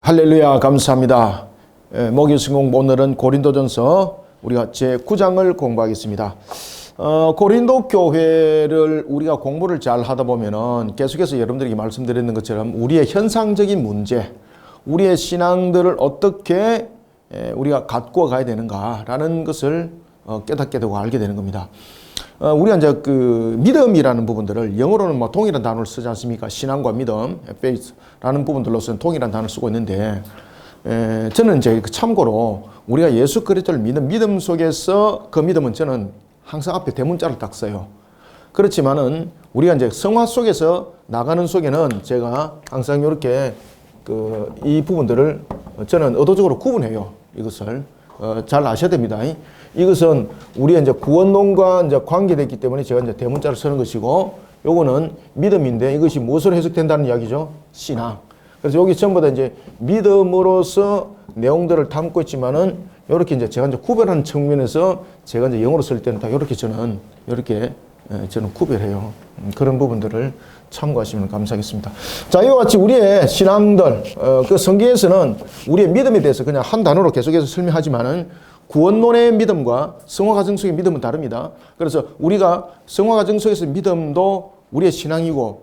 할렐루야, 감사합니다. 목요승공 오늘은 고린도전서 우리가 제9장을 공부하겠습니다. 고린도 교회를 우리가 공부를 잘 하다 보면은 계속해서 여러분들에게 말씀드렸는 것처럼 우리의 현상적인 문제, 우리의 신앙들을 어떻게 우리가 갖고 가야 되는가라는 것을 깨닫게 되고 알게 되는 겁니다. 우리가 이제 그 믿음이라는 부분들을 영어로는 뭐 동일한 단어를 쓰지 않습니까? 신앙과 믿음, faith라는 부분들로서는 동일한 단어를 쓰고 있는데, 저는 이제 참고로 우리가 예수 그리스도를 믿는 믿음 속에서 그 믿음은 저는 항상 앞에 대문자를 딱 써요. 그렇지만은 우리가 이제 성화 속에서 나가는 속에는 제가 항상 이렇게 이 부분들을 저는 의도적으로 구분해요. 이것을 잘 아셔야 됩니다. 이것은 우리의 이제 구원론과 이제 관계됐기 때문에 제가 이제 대문자를 쓰는 것이고, 요거는 믿음인데 이것이 무엇으로 해석된다는 이야기죠? 신앙. 그래서 여기 전부 다 이제 믿음으로서 내용들을 담고 있지만은 이렇게 이제 제가 이제 구별하는 측면에서 제가 이제 영어로 쓸 때는 다 이렇게 저는 구별해요. 그런 부분들을 참고하시면 감사하겠습니다. 자, 이와 같이 우리의 신앙들, 그 성경에서는 우리의 믿음에 대해서 그냥 한 단어로 계속해서 설명하지만은 구원론의 믿음과 성화 과정 속의 믿음은 다릅니다. 그래서 우리가 성화 과정 속에서 믿음도 우리의 신앙이고,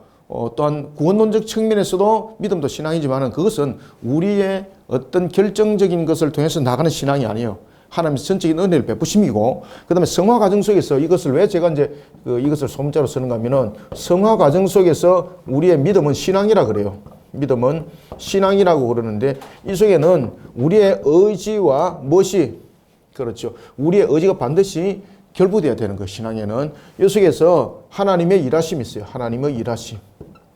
또한 구원론적 측면에서도 믿음도 신앙이지만은 그것은 우리의 어떤 결정적인 것을 통해서 나가는 신앙이 아니에요. 하나님의 전적인 은혜를 베푸심이고, 그 다음에 성화 과정 속에서 이것을 왜 제가 이제 이것을 소문자로 쓰는가 하면은 성화 과정 속에서 우리의 믿음은 신앙이라 그래요. 믿음은 신앙이라고 그러는데 이 속에는 우리의 의지와 무엇이 그렇죠. 우리의 의지가 반드시 결부되어야 되는 것. 신앙에는 이 속에서 하나님의 일하심이 있어요. 하나님의 일하심.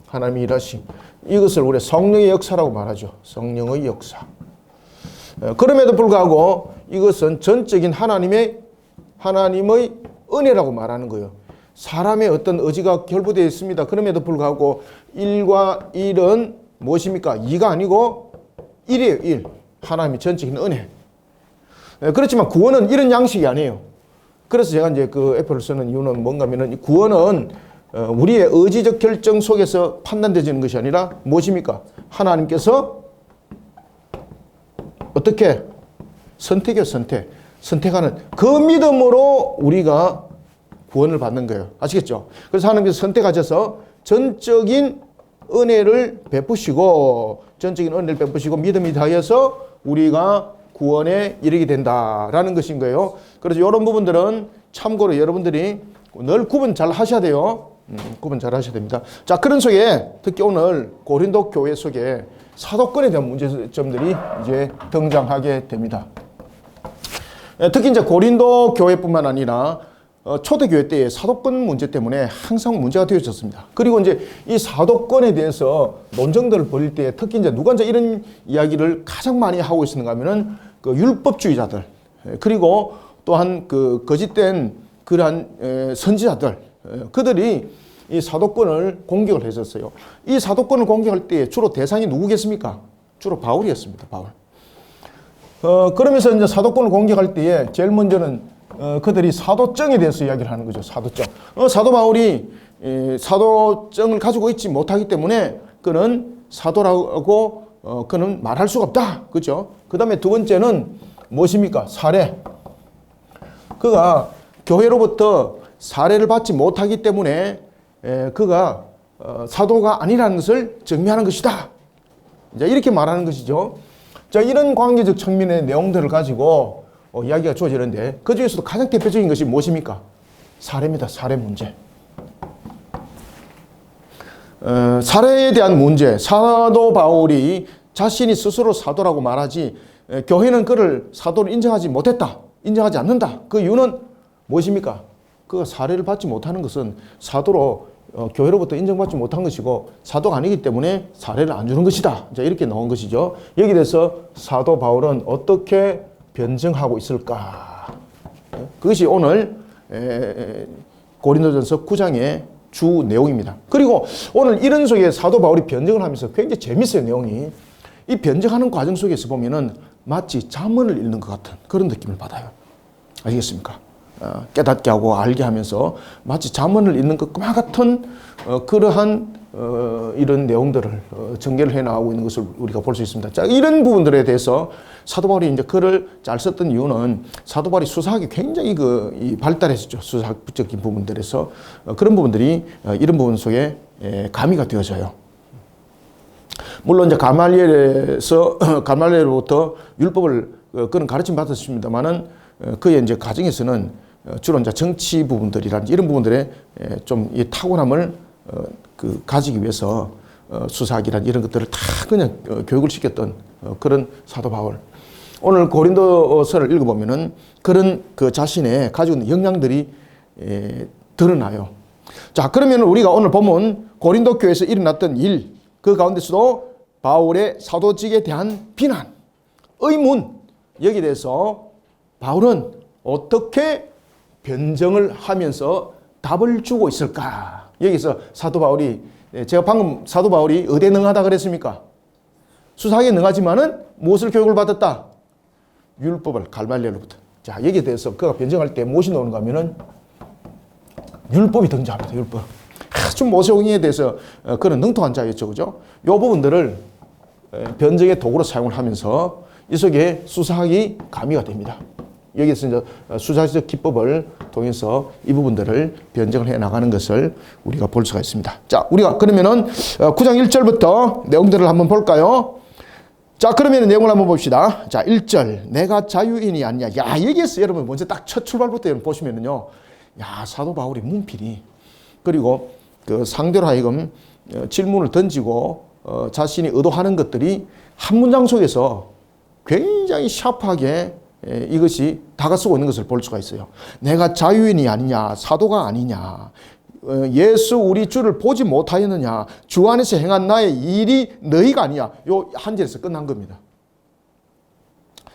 하나님의 일하심. 이것을 우리 성령의 역사라고 말하죠. 성령의 역사. 그럼에도 불구하고 이것은 전적인 하나님의 은혜라고 말하는 거예요. 사람의 어떤 의지가 결부되어 있습니다. 그럼에도 불구하고 1과 1은 무엇입니까? 2가 아니고 1이에요. 1. 하나님의 전적인 은혜. 그렇지만 구원은 이런 양식이 아니에요. 그래서 제가 이제 그 F를 쓰는 이유는 뭔가 하면은 구원은 우리의 의지적 결정 속에서 판단되지는 것이 아니라 무엇입니까? 하나님께서 어떻게 선택이요, 선택하는 그 믿음으로 우리가 구원을 받는 거예요. 아시겠죠? 그래서 하나님께서 선택하셔서 전적인 은혜를 베푸시고 믿음이 다해서 우리가 구원에 이르게 된다라는 것인 거예요. 그래서 이런 부분들은 참고로 여러분들이 늘 구분 잘 하셔야 돼요. 구분 잘 하셔야 됩니다. 자, 그런 속에 특히 오늘 고린도 교회 속에 사도권에 대한 문제점들이 이제 등장하게 됩니다. 특히 이제 고린도 교회뿐만 아니라 초대교회 때의 사도권 문제 때문에 항상 문제가 되어졌습니다. 그리고 이제 이 사도권에 대해서 논쟁들을 벌일 때 특히 이제 누가 이제 이런 이야기를 가장 많이 하고 있는가 하면은 그 율법주의자들, 그리고 또한 그 거짓된 그러한 선지자들, 그들이 이 사도권을 공격을 했었어요. 이 사도권을 공격할 때 주로 대상이 누구겠습니까? 주로 바울이었습니다. 바울. 그러면서 이제 사도권을 공격할 때에 제일 먼저는 그들이 사도증에 대해서 이야기를 하는 거죠. 사도증. 사도 바울이 사도증을 가지고 있지 못하기 때문에 그는 사도라고 그는 말할 수가 없다. 그죠? 그 다음에 두 번째는 무엇입니까? 사례. 그가 교회로부터 사례를 받지 못하기 때문에 그가 사도가 아니라는 것을 증명하는 것이다. 이제 이렇게 말하는 것이죠. 자, 이런 관계적 측면의 내용들을 가지고 이야기가 주어지는데 그 중에서도 가장 대표적인 것이 무엇입니까? 사례입니다. 사례 문제. 사례에 대한 문제. 사도 바울이 자신이 스스로 사도라고 말하지 교회는 그를 사도로 인정하지 못했다. 인정하지 않는다. 그 이유는 무엇입니까? 그가 사례를 받지 못하는 것은 사도로 교회로부터 인정받지 못한 것이고 사도가 아니기 때문에 사례를 안 주는 것이다. 이제 이렇게 나온 것이죠. 여기에 대해서 사도 바울은 어떻게 변증하고 있을까? 그것이 오늘 고린도전서 9장의 주 내용입니다. 그리고 오늘 이런 속에 사도 바울이 변증을 하면서 굉장히 재밌어요, 내용이. 이 변증하는 과정 속에서 보면은 마치 잠언을 읽는 것 같은 그런 느낌을 받아요. 아시겠습니까? 깨닫게 하고 알게 하면서 마치 잠언을 읽는 것과 같은 그러한 이런 내용들을 전개를 해 나가고 있는 것을 우리가 볼 수 있습니다. 자, 이런 부분들에 대해서 사도 바울이 이제 글을 잘 썼던 이유는 사도 바울이 수사학이 굉장히 이 발달했었죠. 수사학적인 부분들에서 그런 부분들이 이런 부분 속에 가미가 되어져요. 물론 이제 가말리엘로부터 율법을 그는 가르침 받았습니다만은 그의 이제 가정에서는 주로 이제 정치 부분들이라든지 이런 부분들에 좀 이 타고남을 가지기 위해서 수사학이란 이런 것들을 다 그냥 교육을 시켰던 그런 사도 바울. 오늘 고린도서를 읽어보면은 그런 그 자신의 가지고 있는 역량들이 드러나요. 자, 그러면 우리가 오늘 보면 고린도 교회에서 일어났던 일, 그 가운데서도 바울의 사도직에 대한 비난, 의문, 여기에 대해서 바울은 어떻게 변정을 하면서 답을 주고 있을까? 여기서 사도 바울이, 제가 방금 사도 바울이 의대 능하다 그랬습니까? 수사학에 능하지만은 무엇을 교육을 받았다? 율법을 갈말리엘로부터. 자, 여기에 대해서 그가 변정할 때 무엇이 나오는가 하면은 율법이 등장합니다. 율법. 아주 모세오경에 대해서 그런 능통한 자였죠. 그죠? 이 부분들을 변정의 도구로 사용을 하면서 이 속에 수사학이 가미가 됩니다. 여기서 이제 수사적 기법을 통해서 이 부분들을 변정을 해 나가는 것을 우리가 볼 수가 있습니다. 자, 우리가 그러면은 9장 1절부터 내용들을 한번 볼까요? 자, 그러면 내용을 한번 봅시다. 자, 1절. 내가 자유인이 아니냐. 야, 여기에서 여러분 먼저 딱 첫 출발부터 여러분 보시면은요. 야, 사도 바울이 문필이 그리고 그 상대로 하여금 질문을 던지고 자신이 의도하는 것들이 한 문장 속에서 굉장히 샤프하게 이것이 다가서고 있는 것을 볼 수가 있어요. 내가 자유인이 아니냐, 사도가 아니냐, 예수 우리 주를 보지 못하였느냐, 주 안에서 행한 나의 일이 너희가 아니냐. 요 한 절에서 끝난 겁니다.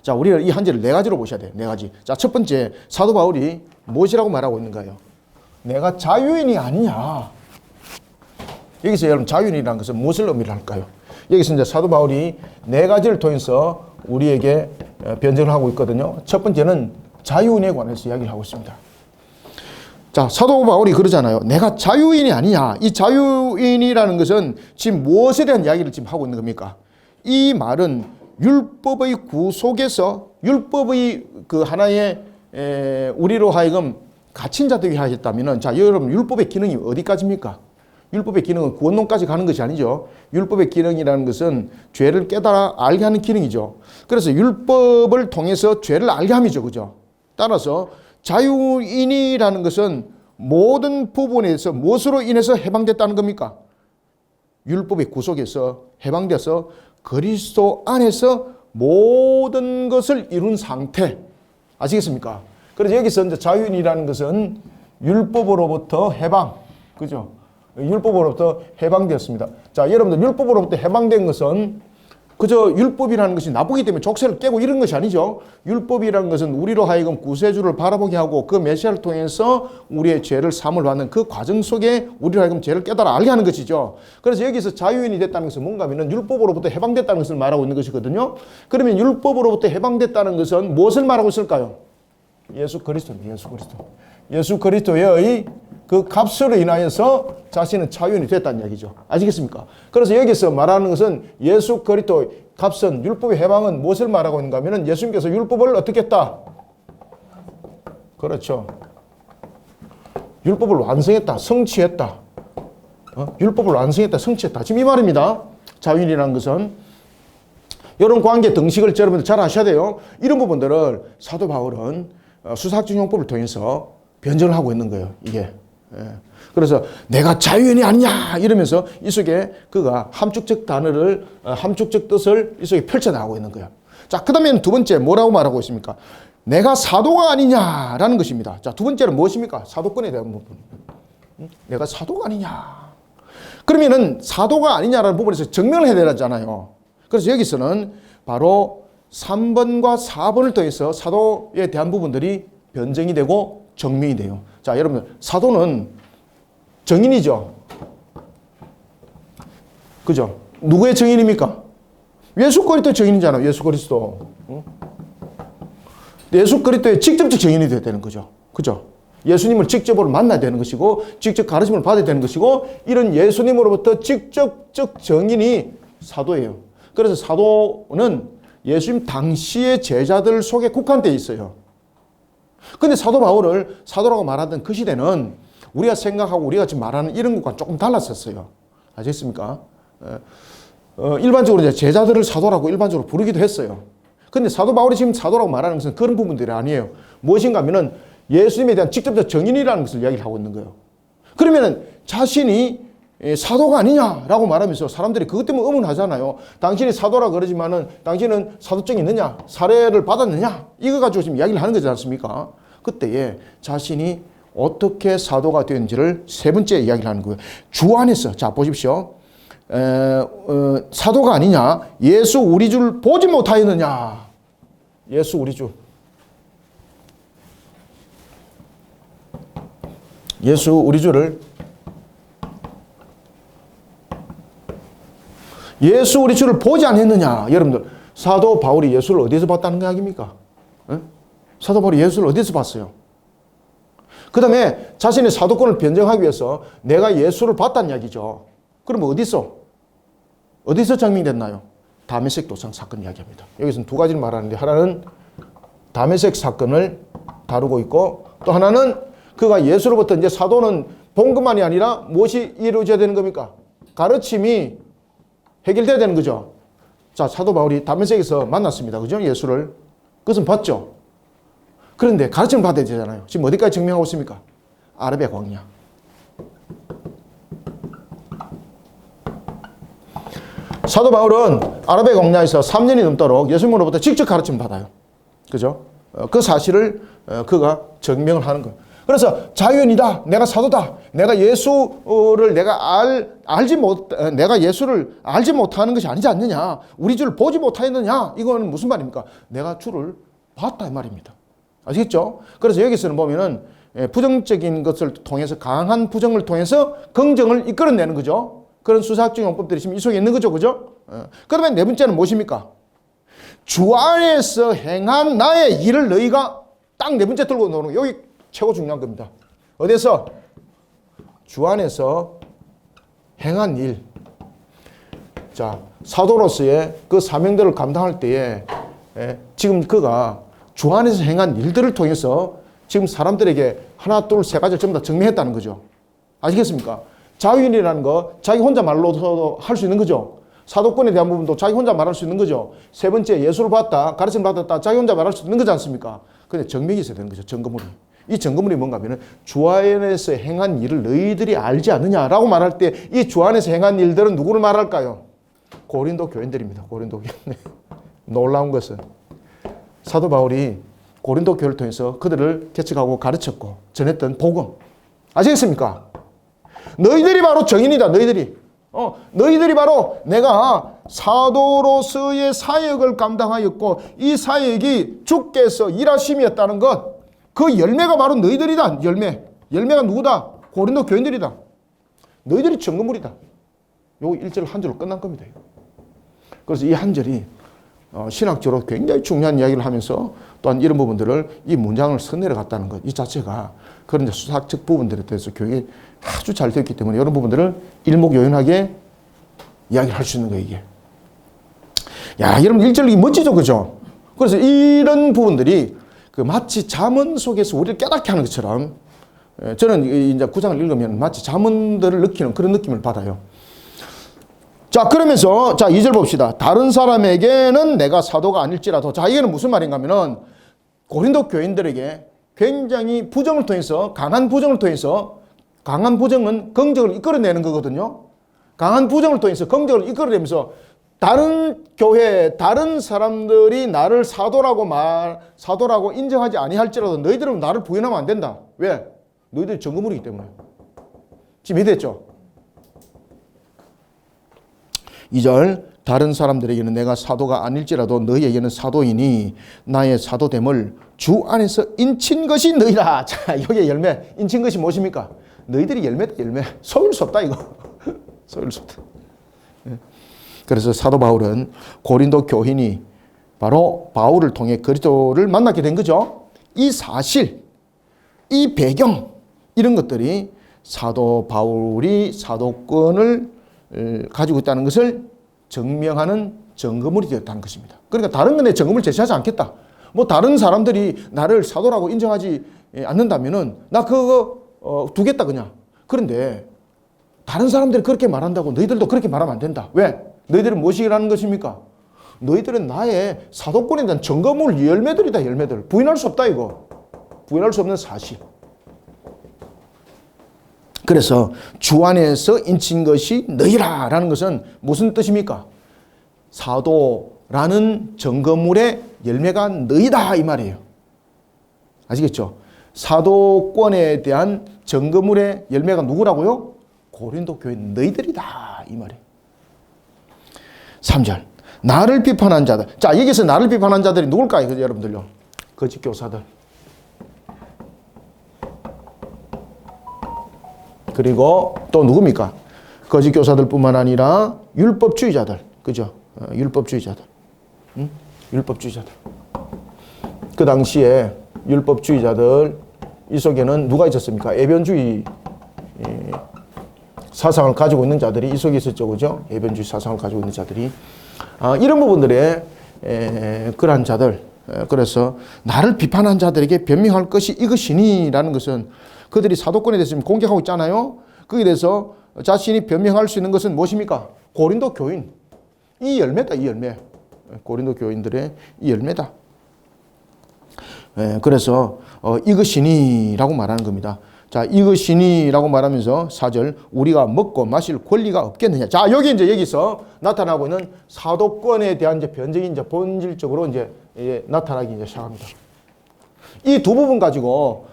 자, 우리는 이 한 절을 네 가지로 보셔야 돼요. 네 가지. 자, 첫 번째, 사도 바울이 무엇이라고 말하고 있는가요? 내가 자유인이 아니냐. 여기서 여러분 자유인이라는 것은 무엇을 의미를 할까요? 여기서 이제 사도 바울이 네 가지를 통해서 우리에게 변정을 하고 있거든요. 첫 번째는 자유인에 관해서 이야기를 하고 있습니다. 자, 사도 바울이 그러잖아요. 내가 자유인이 아니냐. 이 자유인이라는 것은 지금 무엇에 대한 이야기를 지금 하고 있는 겁니까? 이 말은 율법의 구속에서 율법의 그 하나의 우리로 하여금 갇힌 자들이 하셨다면은, 자, 여러분 율법의 기능이 어디까지입니까? 율법의 기능은 구원론까지 가는 것이 아니죠. 율법의 기능이라는 것은 죄를 깨달아 알게 하는 기능이죠. 그래서 율법을 통해서 죄를 알게 함이죠. 그죠? 따라서 자유인이라는 것은 모든 부분에서 무엇으로 인해서 해방됐다는 겁니까? 율법의 구속에서 해방돼서 그리스도 안에서 모든 것을 이룬 상태. 아시겠습니까? 그래서 여기서 이제 자유인이라는 것은 율법으로부터 해방. 그죠? 율법으로부터 해방되었습니다. 자, 여러분들 율법으로부터 해방된 것은 그저 율법이라는 것이 나쁘기 때문에 족쇄를 깨고 이런 것이 아니죠. 율법이라는 것은 우리로 하여금 구세주를 바라보게 하고 그 메시아를 통해서 우리의 죄를 사함을 받는 그 과정 속에 우리로 하여금 죄를 깨달아 알게 하는 것이죠. 그래서 여기서 자유인이 됐다는 것은 뭔가 하면 율법으로부터 해방됐다는 것을 말하고 있는 것이거든요. 그러면 율법으로부터 해방됐다는 것은 무엇을 말하고 있을까요? 예수 그리스도입니다. 예수 그리스도. 예수 그리스도의 그 값으로 인하여서 자신은 자유인이 됐다는 얘기죠. 아시겠습니까? 그래서 여기서 말하는 것은 예수 그리스도의 값은, 율법의 해방은 무엇을 말하고 있는가 하면 예수님께서 율법을 어떻게 했다? 그렇죠. 율법을 완성했다. 성취했다. 율법을 완성했다. 성취했다. 지금 이 말입니다. 자유인이라는 것은. 이런 관계 등식을 여러분들 잘 아셔야 돼요. 이런 부분들을 사도 바울은 수사학적 용법을 통해서 변정을 하고 있는 거예요. 이게. 그래서 내가 자유인이 아니냐 이러면서 이 속에 그가 함축적 단어를, 함축적 뜻을 이 속에 펼쳐나가고 있는 거예요. 자, 그 다음에는 두 번째 뭐라고 말하고 있습니까? 내가 사도가 아니냐라는 것입니다. 자, 두 번째는 무엇입니까? 사도권에 대한 부분. 내가 사도가 아니냐. 그러면은 사도가 아니냐라는 부분에서 증명을 해야 되잖아요. 그래서 여기서는 바로 3번과 4번을 통해서 사도에 대한 부분들이 변정이 되고 정명이 돼요. 자, 여러분, 사도는 정인이죠. 그죠? 누구의 정인입니까? 예수 그리스도의 정인이잖아요. 예수 그리스도. 예수 그리스도의 직접적 정인이 되어야 되는 거죠. 그죠? 예수님을 직접으로 만나야 되는 것이고 직접 가르침을 받아야 되는 것이고 이런 예수님으로부터 직접적 정인이 사도예요. 그래서 사도는 예수님 당시의 제자들 속에 국한되어 있어요. 근데 사도 바울을 사도라고 말하던 그 시대는 우리가 생각하고 우리가 지금 말하는 이런 것과 조금 달랐었어요. 아시겠습니까? 일반적으로 이제 제자들을 사도라고 일반적으로 부르기도 했어요. 근데 사도 바울이 지금 사도라고 말하는 것은 그런 부분들이 아니에요. 무엇인가 하면은 예수님에 대한 직접적 정인이라는 것을 이야기를 하고 있는 거예요. 그러면은 자신이 사도가 아니냐라고 말하면서 사람들이 그것 때문에 의문하잖아요. 당신이 사도라 그러지만은 당신은 사도증이 있느냐? 사례를 받았느냐? 이거 가지고 지금 이야기를 하는 거지 않습니까? 그때에 자신이 어떻게 사도가 되는지를 세 번째 이야기를 하는 거예요. 주 안에서, 자, 보십시오. 사도가 아니냐? 예수 우리 줄 보지 못하였느냐? 예수 우리 주. 예수 우리 주를 예수 우리 주를 보지 않았느냐? 여러분들, 사도 바울이 예수를 어디서 봤다는 이야기입니까? 사도 바울이 예수를 어디서 봤어요? 그 다음에 자신의 사도권을 변정하기 위해서 내가 예수를 봤다는 이야기죠. 그럼 어디서 증명됐나요? 다메섹 도상 사건 이야기합니다. 여기서는 두 가지를 말하는데 하나는 다메섹 사건을 다루고 있고 또 하나는 그가 예수로부터 이제 사도는 본 것만이 아니라 무엇이 이루어져야 되는 겁니까? 가르침이 해결돼야 되는 거죠. 자, 사도 바울이 다메섹에서 만났습니다. 그죠? 예수를. 그것은 봤죠. 그런데 가르침을 받아야 되잖아요. 지금 어디까지 증명하고 있습니까? 아라비아 광야. 사도 바울은 아라비아 광야에서 3년이 넘도록 예수님으로부터 직접 가르침을 받아요. 그죠? 그 사실을 그가 증명을 하는 거예요. 그래서 자유인이다. 내가 사도다. 내가 예수를 내가 예수를 알지 못하는 것이 아니지 않느냐. 우리 주를 보지 못하였느냐. 이거는 무슨 말입니까? 내가 주를 봤다 이 말입니다. 아시겠죠? 그래서 여기서는 보면은 부정적인 것을 통해서 강한 부정을 통해서 긍정을 이끌어내는 거죠. 그런 수사학적 용법들이 지금 이 속에 있는 거죠. 그죠? 그러면 네 번째는 무엇입니까? 주 안에서 행한 나의 일을 너희가 딱 네 번째 들고 나오는 거. 여기 최고 중요한 겁니다. 어디서? 주 안에서 행한 일. 자, 사도로서의 그 사명들을 감당할 때에 지금 그가 주 안에서 행한 일들을 통해서 지금 사람들에게 하나, 둘, 세 가지를 전부 다 증명했다는 거죠. 아시겠습니까? 자유인이라는 거 자기 혼자 말로도 할 수 있는 거죠. 사도권에 대한 부분도 자기 혼자 말할 수 있는 거죠. 세 번째, 예수를 봤다, 가르침을 받았다, 자기 혼자 말할 수 있는 거지 않습니까? 근데 증명이 있어야 되는 거죠. 증거물이. 이 증거물이 뭔가 하면 주 안에서 행한 일을 너희들이 알지 않느냐라고 말할 때 이 주 안에서 행한 일들은 누구를 말할까요? 고린도 교인들입니다. 고린도 교인. 놀라운 것은 사도 바울이 고린도 교회를 통해서 그들을 개척하고 가르쳤고 전했던 복음. 아시겠습니까? 너희들이 바로 정인이다. 너희들이 바로 내가 사도로서의 사역을 감당하였고 이 사역이 주께서 일하심이었다는 것. 그 열매가 바로 너희들이다. 열매가 누구다? 고린도 교인들이다. 너희들이 증거물이다. 요거 1절 한 줄로 끝난 겁니다. 그래서 이 한 절이 신학적으로 굉장히 중요한 이야기를 하면서 또한 이런 부분들을 이 문장을 써내려 갔다는 것. 이 자체가 그런 이제 수사학적 부분들에 대해서 교육이 아주 잘 되었기 때문에 이런 부분들을 일목요연하게 이야기를 할 수 있는 거예요, 이게. 야, 여러분 1절이 멋지죠, 그죠? 그래서 이런 부분들이 그 마치 잠언 속에서 우리를 깨닫게 하는 것처럼 저는 이제 9장을 읽으면 마치 잠언들을 느끼는 그런 느낌을 받아요. 자, 그러면서 자, 2절 봅시다. 다른 사람에게는 내가 사도가 아닐지라도. 자, 이게는 무슨 말인가 하면은 고린도 교인들에게 굉장히 부정을 통해서 강한 부정을 통해서 강한 부정은 긍정을 이끌어내는 거거든요. 강한 부정을 통해서 긍정을 이끌어내면서 다른 교회, 다른 사람들이 나를 사도라고 인정하지 아니할지라도 너희들은 나를 부인하면 안 된다. 왜? 너희들이 증거물이기 때문에. 지금 이해됐죠? 2절 다른 사람들에게는 내가 사도가 아닐지라도 너희에게는 사도이니 나의 사도됨을 주 안에서 인친 것이 너희라. 자, 여기에 열매. 인친 것이 무엇입니까? 너희들이 열매다, 열매. 속일 수 없다, 이거. 속일 수 없다. 그래서 사도 바울은 고린도 교인이 바로 바울을 통해 그리스도를 만나게 된 거죠. 이 사실, 이 배경 이런 것들이 사도 바울이 사도권을 가지고 있다는 것을 증명하는 증거물이 되었다는 것입니다. 그러니까 다른 건에 증거물 제시하지 않겠다. 뭐 다른 사람들이 나를 사도라고 인정하지 않는다면은 나 그거 두겠다 그냥. 그런데 다른 사람들이 그렇게 말한다고 너희들도 그렇게 말하면 안 된다. 왜? 너희들은 무엇이라는 것입니까? 너희들은 나의 사도권에 대한 증거물 열매들이다. 열매들. 부인할 수 없다 이거. 부인할 수 없는 사실. 그래서 주 안에서 인친 것이 너희라라는 것은 무슨 뜻입니까? 사도라는 증거물의 열매가 너희다 이 말이에요. 아시겠죠? 사도권에 대한 증거물의 열매가 누구라고요? 고린도 교회 너희들이다 이 말이에요. 3절 나를 비판한 자들. 자, 여기서 나를 비판한 자들이 누굴까요? 여러분들요. 거짓 교사들. 그리고 또 누굽니까? 거짓 교사들뿐만 아니라 율법주의자들. 그죠? 율법주의자들. 응? 율법주의자들. 그 당시에 율법주의자들 이 속에는 누가 있었습니까? 애변주의 사상을 가지고 있는 자들이 이 속에 있었죠. 그죠? 애변주의 사상을 가지고 있는 자들이. 이런 부분들의 그러한 자들. 그래서 나를 비판한 자들에게 변명할 것이 이것이니 라는 것은 그들이 사도권에 대해서 공격하고 있잖아요. 거기에 대해서 자신이 변명할 수 있는 것은 무엇입니까? 고린도 교인. 이 열매다, 이 열매. 고린도 교인들의 이 열매다. 그래서 이것이니 라고 말하는 겁니다. 자, 이것이니 라고 말하면서 4절 우리가 먹고 마실 권리가 없겠느냐. 자, 여기 이제 여기서 나타나고 있는 사도권에 대한 이제 변적이 이제 본질적으로 이제 나타나기 이제 시작합니다. 이 두 부분 가지고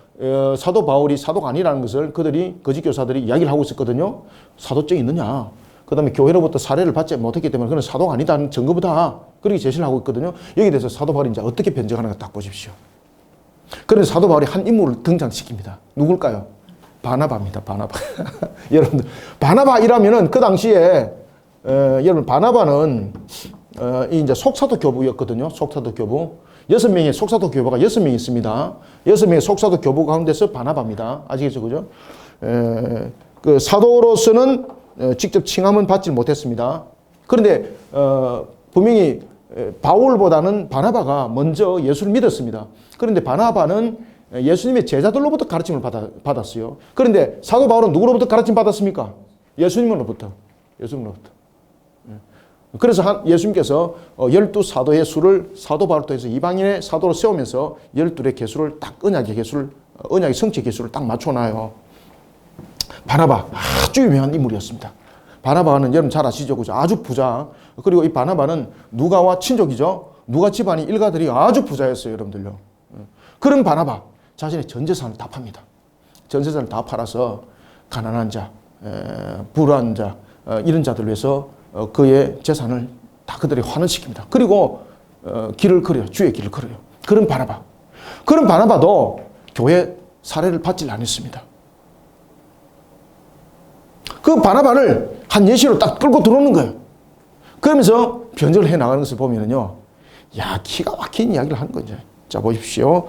사도 바울이 사도가 아니라는 것을 그들이 거짓 교사들이 이야기를 하고 있었거든요. 사도증이 있느냐. 그 다음에 교회로부터 사례를 받지 못했기 때문에 그는 사도가 아니다는 증거보다 그렇게 제시를 하고 있거든요. 여기에 대해서 사도 바울이 이제 어떻게 변증하는가 딱 보십시오. 그래서 사도 바울이 한 인물을 등장시킵니다. 누굴까요? 바나바입니다. 바나바. 여러분들 바나바이라면은 그 당시에 여러분 바나바는 이 이제 속사도 교부였거든요. 속사도 교부. 6명의 속사도 교부가 6명 있습니다. 6명의 속사도 교부 가운데서 바나바입니다. 아시겠죠? 그죠? 그 사도로서는 직접 칭함은 받지 못했습니다. 그런데 분명히 바울보다는 바나바가 먼저 예수를 믿었습니다. 그런데 바나바는 예수님의 제자들로부터 가르침을 받았어요. 그런데 사도 바울은 누구로부터 가르침 받았습니까? 예수님으로부터. 예수님으로부터. 그래서 예수님께서 12사도의 수를 사도 바울로 해서 이방인의 사도로 세우면서 12의 개수를 딱 언약의 성취 개수를 딱 맞춰놔요. 바나바 아주 유명한 인물이었습니다. 바나바는 여러분 잘 아시죠? 그죠? 아주 부자. 그리고 이 바나바는 누가와 친족이죠. 누가 집안이 일가들이 아주 부자였어요. 여러분들요. 그런 바나바 자신의 전 재산을 다 팝니다. 전 재산을 다 팔아서 가난한 자, 불우한 자 이런 자들 위해서 그의 재산을 다 그들이 환원시킵니다. 그리고 길을 걸어요. 주의 길을 걸어요. 그런 바나바. 그런 바나바도 교회 사례를 받지 않았습니다. 그 바나바를 한 예시로 딱 끌고 들어오는 거예요. 그러면서 변절을 해 나가는 것을 보면은요, 야, 기가 막힌 이야기를 하는 거죠. 자, 보십시오.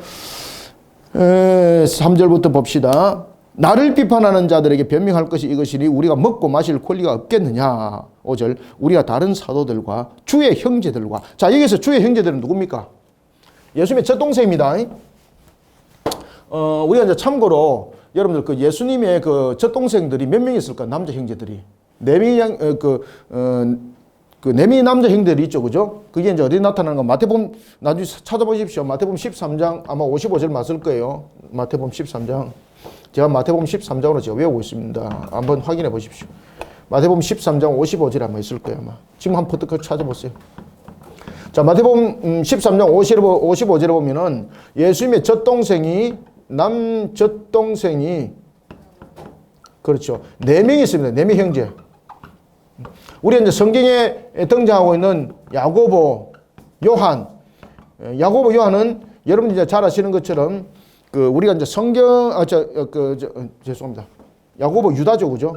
3절부터 봅시다. 나를 비판하는 자들에게 변명할 것이 이것이니 우리가 먹고 마실 권리가 없겠느냐. 5절 우리가 다른 사도들과 주의 형제들과. 자, 여기서 주의 형제들은 누굽니까? 예수님의 젖동생입니다. 우리가 이제 참고로 여러분들 그 예수님의 그 젖동생들이 몇 명 있을까? 남자 형제들이 4명이 그 4명의 남자 형제들이 있죠, 그죠? 그게 이제 어디 나타나는 거? 마태복음 나중에 찾아보십시오. 마태복음 13장 아마 55절 맞을 거예요. 마태복음 13장. 제가 마태복음 13장으로 제가 외우고 있습니다. 한번 확인해 보십시오. 마태복음 13장 55절에 아마 있을 거예요, 아마. 지금 한번 퍼뜩 찾아보세요. 자, 마태복음 13장 55절에 보면은 예수님의 젖동생이 그렇죠. 4명이 있습니다. 4명 형제. 우리 이제 성경에 등장하고 있는 야고보, 요한. 야고보, 요한은 여러분들이 잘 아시는 것처럼 그 우리가 이제 죄송합니다. 야고보 유다죠, 그죠?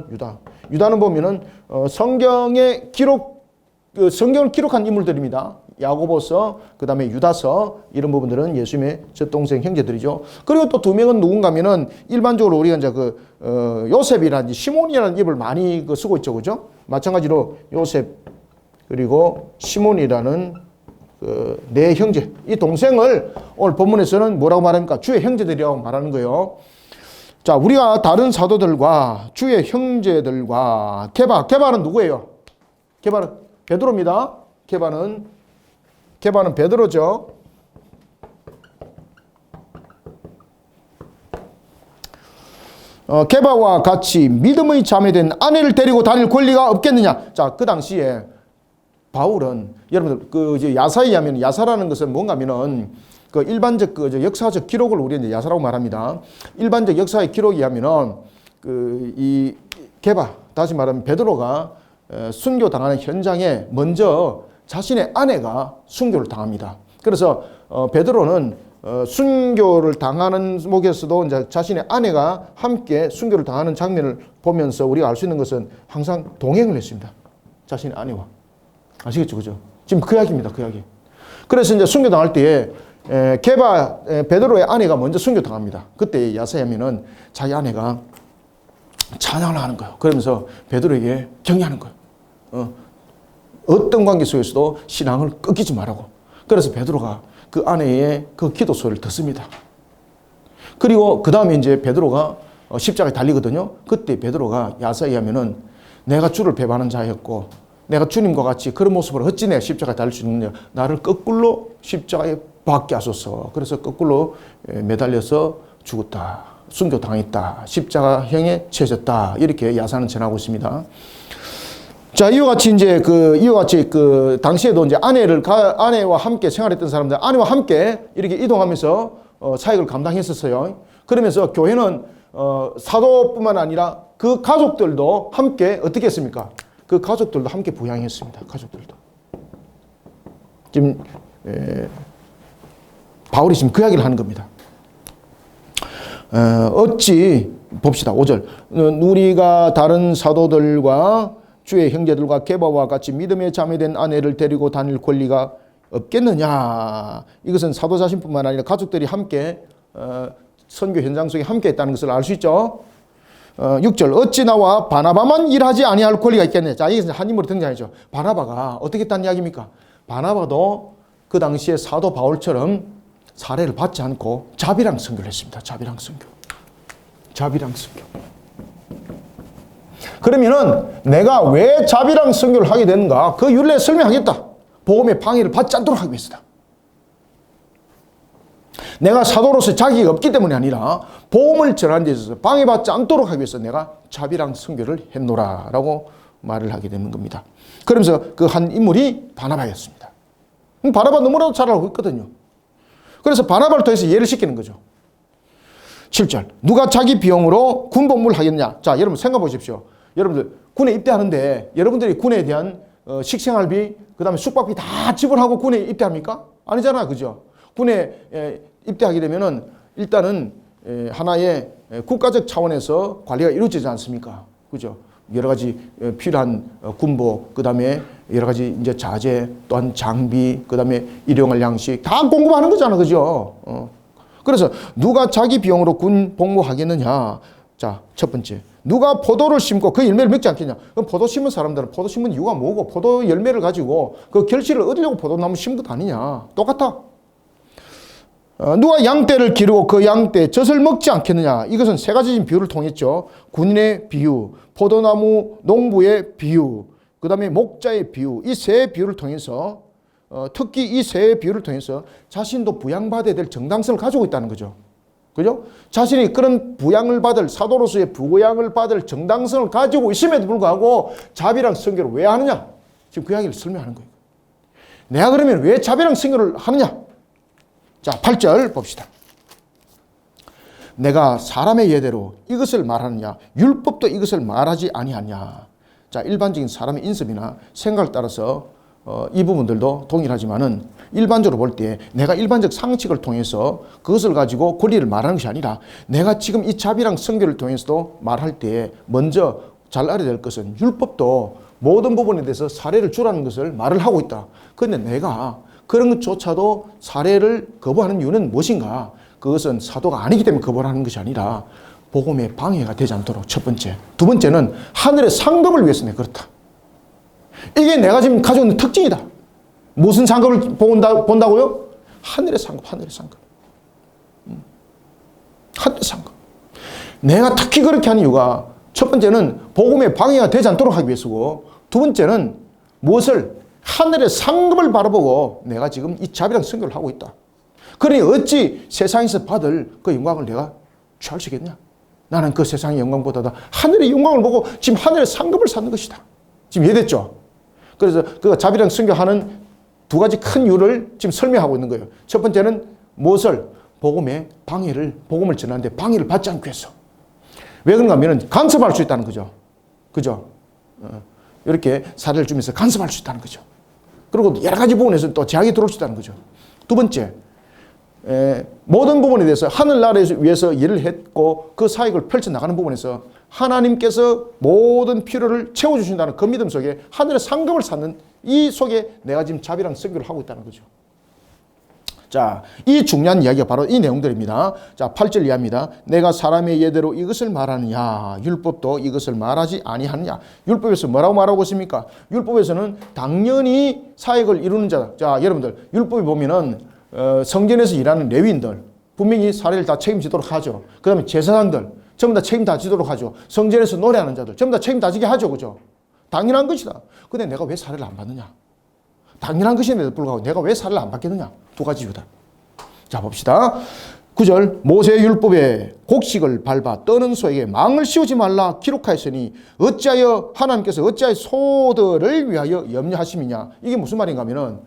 유다는 보면은 성경에 기록 그 성경을 기록한 인물들입니다. 야고보서, 그 다음에 유다서, 이런 부분들은 예수님의 젖동생 형제들이죠. 그리고 또 두 명은 누군가면은 일반적으로 우리가 이제 요셉이라든지 시몬이라는 이름을 많이 쓰고 있죠. 그죠? 마찬가지로 요셉, 그리고 시몬이라는 네 형제, 이 동생을 오늘 본문에서는 뭐라고 말합니까? 주의 형제들이라고 말하는 거예요. 자, 우리가 다른 사도들과 주의 형제들과 게바는 누구예요? 게바는 베드로입니다. 게바는 베드로죠. 게바와 같이 믿음의 자매된 아내를 데리고 다닐 권리가 없겠느냐? 자, 그 당시에 바울은 여러분들 이제 야사에 하면 야사라는 것은 뭔가면은 그 일반적 역사적 기록을 우리는 이제 야사라고 말합니다. 일반적 역사의 기록이 하면은 이 게바, 다시 말하면 베드로가 순교 당하는 현장에 먼저 자신의 아내가 순교를 당합니다. 그래서 베드로는 순교를 당하는 목에서도 이제 자신의 아내가 함께 순교를 당하는 장면을 보면서 우리가 알 수 있는 것은 항상 동행을 했습니다. 자신의 아내와. 아시겠죠? 그죠? 지금 그 이야기입니다. 그 이야기. 그래서 이제 순교 당할 때에 베드로의 아내가 먼저 순교 당합니다. 그때 야사야면은 자기 아내가 찬양을 하는 거예요. 그러면서 베드로에게 격려하는 거예요. 어떤 관계 속에서도 신앙을 끊기지 말라고. 그래서 베드로가 그 아내의 그 기도 소리를 듣습니다. 그리고 그 다음에 이제 베드로가 십자가에 달리거든요. 그때 베드로가 야사에 하면은 내가 주를 배반하는 자였고 내가 주님과 같이 그런 모습으로 어찌 내가 십자가에 달릴 수 있느냐. 나를 거꾸로 십자가에 박게 하소서. 그래서 거꾸로 매달려서 죽었다. 순교당했다. 십자가형에 채졌다. 이렇게 야사는 전하고 있습니다. 자, 이와 같이 당시에도 이제 아내와 함께 생활했던 사람들, 아내와 함께 이렇게 이동하면서 사역을 감당했었어요. 그러면서 교회는 사도뿐만 아니라 그 가족들도 함께 어떻게 했습니까? 그 가족들도 함께 부양했습니다. 가족들도. 지금 바울이 지금 그 이야기를 하는 겁니다. 어찌 봅시다. 5절. 우리가 다른 사도들과 주의 형제들과 게바와 같이 믿음의 자매된 아내를 데리고 다닐 권리가 없겠느냐. 이것은 사도 자신뿐만 아니라 가족들이 함께 선교 현장 속에 함께 했다는 것을 알 수 있죠. 6절. 어찌 나와 바나바만 일하지 아니할 권리가 있겠느냐. 자, 이것은 한 인물이 등장하죠. 바나바가 어떻게 했다는 이야기입니까? 바나바도 그 당시에 사도 바울처럼 사례를 받지 않고 자비랑 선교를 했습니다. 자비랑 선교. 그러면은 내가 왜 자비랑 선교를 하게 되는가? 그 윤례 설명하겠다. 복음의 방해를 받지 않도록 하기 위해서다. 내가 사도로서 자격이 없기 때문이 아니라 복음을 전하는 데 있어서 방해받지 않도록 하기 위해서 내가 자비랑 선교를 했노라 라고 말을 하게 되는 겁니다. 그러면서 그 한 인물이 바나바였습니다. 바나바 너무나도 잘 알고 있거든요. 그래서 바나바를 통해서 이해를 시키는 거죠. 7절. 누가 자기 비용으로 군복무를 하겠느냐. 자, 여러분 생각해 보십시오. 여러분들 군에 입대하는데 여러분들이 군에 대한 식생활비, 그 다음에 숙박비 다 지불하고 군에 입대합니까? 아니잖아요. 그죠? 군에 입대하게 되면은 일단은 하나의 국가적 차원에서 관리가 이루어지지 않습니까? 그죠? 여러 가지 필요한 군복, 그 다음에 여러 가지 이제 자재, 또한 장비, 그 다음에 일용할 양식 다 공급하는 거잖아. 그죠? 그래서 누가 자기 비용으로 군 복무하겠느냐? 자, 첫 번째. 누가 포도를 심고 그 열매를 먹지 않겠냐? 그럼 포도 심은 사람들은 포도 심은 이유가 뭐고 포도 열매를 가지고 그 결실을 얻으려고 포도나무 심은 것 아니냐? 똑같아. 누가 양떼를 기르고 그 양떼 젖을 먹지 않겠느냐? 이것은 세 가지 비유를 통했죠. 군인의 비유, 포도나무 농부의 비유, 그 다음에 목자의 비유. 이 세 비유를 통해서 특히 이 세 비유를 통해서 자신도 부양받아야 될 정당성을 가지고 있다는 거죠. 그죠? 자신이 그런 부양을 받을, 사도로서의 부양을 받을 정당성을 가지고 있음에도 불구하고 자비랑 선교를 왜 하느냐? 지금 그 이야기를 설명하는 거예요. 내가 그러면 왜 자비랑 선교를 하느냐? 자, 8절 봅시다. 내가 사람의 예대로 이것을 말하느냐? 율법도 이것을 말하지 아니하냐? 자, 일반적인 사람의 인습이나 생각을 따라서 이 부분들도 동일하지만은 일반적으로 볼 때 내가 일반적 상식을 통해서 그것을 가지고 권리를 말하는 것이 아니라 내가 지금 이 자비랑 선교를 통해서도 말할 때 먼저 잘 알아야 될 것은 율법도 모든 부분에 대해서 사례를 주라는 것을 말을 하고 있다. 그런데 내가 그런 것조차도 사례를 거부하는 이유는 무엇인가? 그것은 사도가 아니기 때문에 거부하는 것이 아니라 복음에 방해가 되지 않도록 첫 번째. 두 번째는 하늘의 상급을 위해서 내가 그렇다. 이게 내가 지금 가지고 있는 특징이다. 무슨 상급을 본다고요? 하늘의 상급, 하늘의 상급. 하늘의 상급. 내가 특히 그렇게 하는 이유가 첫 번째는 복음에 방해가 되지 않도록 하기 위해서고, 두 번째는 무엇을? 하늘의 상급을 바라보고 내가 지금 이 자비랑 선교를 하고 있다. 그러니 어찌 세상에서 받을 그 영광을 내가 취할 수 있겠냐? 나는 그 세상의 영광보다도 하늘의 영광을 보고 지금 하늘의 상급을 찾는 것이다. 지금 이해됐죠? 그래서 그 자비랑 선교하는 두 가지 큰 이유를 지금 설명하고 있는 거예요. 첫 번째는 무엇을? 복음의 방해를, 복음을 전하는데 방해를 받지 않기 위해서. 왜 그런가 하면 간섭할 수 있다는 거죠. 그죠? 이렇게 사례를 주면서 간섭할 수 있다는 거죠. 그리고 여러 가지 부분에서 또 제약이 들어올 수 있다는 거죠. 두 번째, 모든 부분에 대해서 하늘나라에 위해서 일을 했고 그 사역을 펼쳐나가는 부분에서 하나님께서 모든 필요를 채워주신다는 그 믿음 속에 하늘의 상급을 찾는 이 속에 내가 지금 자비랑 선교를 하고 있다는 거죠. 자, 이 중요한 이야기가 바로 이 내용들입니다. 자, 8절 이하입니다. 내가 사람의 예대로 이것을 말하느냐? 율법도 이것을 말하지 아니하느냐? 율법에서 뭐라고 말하고 있습니까? 율법에서는 당연히 사역을 이루는 자다. 자, 여러분들, 율법에 보면은 성전에서 일하는 레위인들 분명히 사례를 다 책임지도록 하죠. 그 다음에 제사장들 전부 다 책임 다 지도록 하죠. 성전에서 노래하는 자들 전부 다 책임 다 지게 하죠. 그죠? 당연한 것이다. 근데 내가 왜 사례를 안 받느냐? 당연한 것임에도 불구하고 내가 왜 사례를 안 받겠느냐? 두 가지 이유다. 자, 봅시다. 9절 모세의 율법에 곡식을 밟아 떠는 소에게 망을 씌우지 말라 기록하였으니 어찌하여 하나님께서 어찌하여 소들을 위하여 염려하심이냐? 이게 무슨 말인가 하면은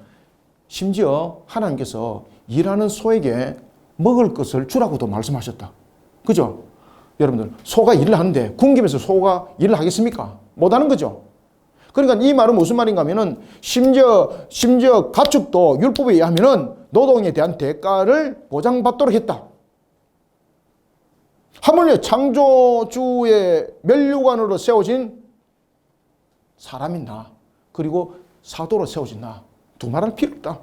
심지어 하나님께서 일하는 소에게 먹을 것을 주라고도 말씀하셨다. 그죠? 여러분들, 소가 일을 하는데 굶기면서 소가 일을 하겠습니까? 못하는 거죠. 그러니까 이 말은 무슨 말인가 하면은 심지어 가축도 율법에 의하면은 노동에 대한 대가를 보장받도록 했다. 하물며 창조주의 면류관으로 세워진 사람인 나, 그리고 사도로 세워진 나, 두 말할 필요 없다.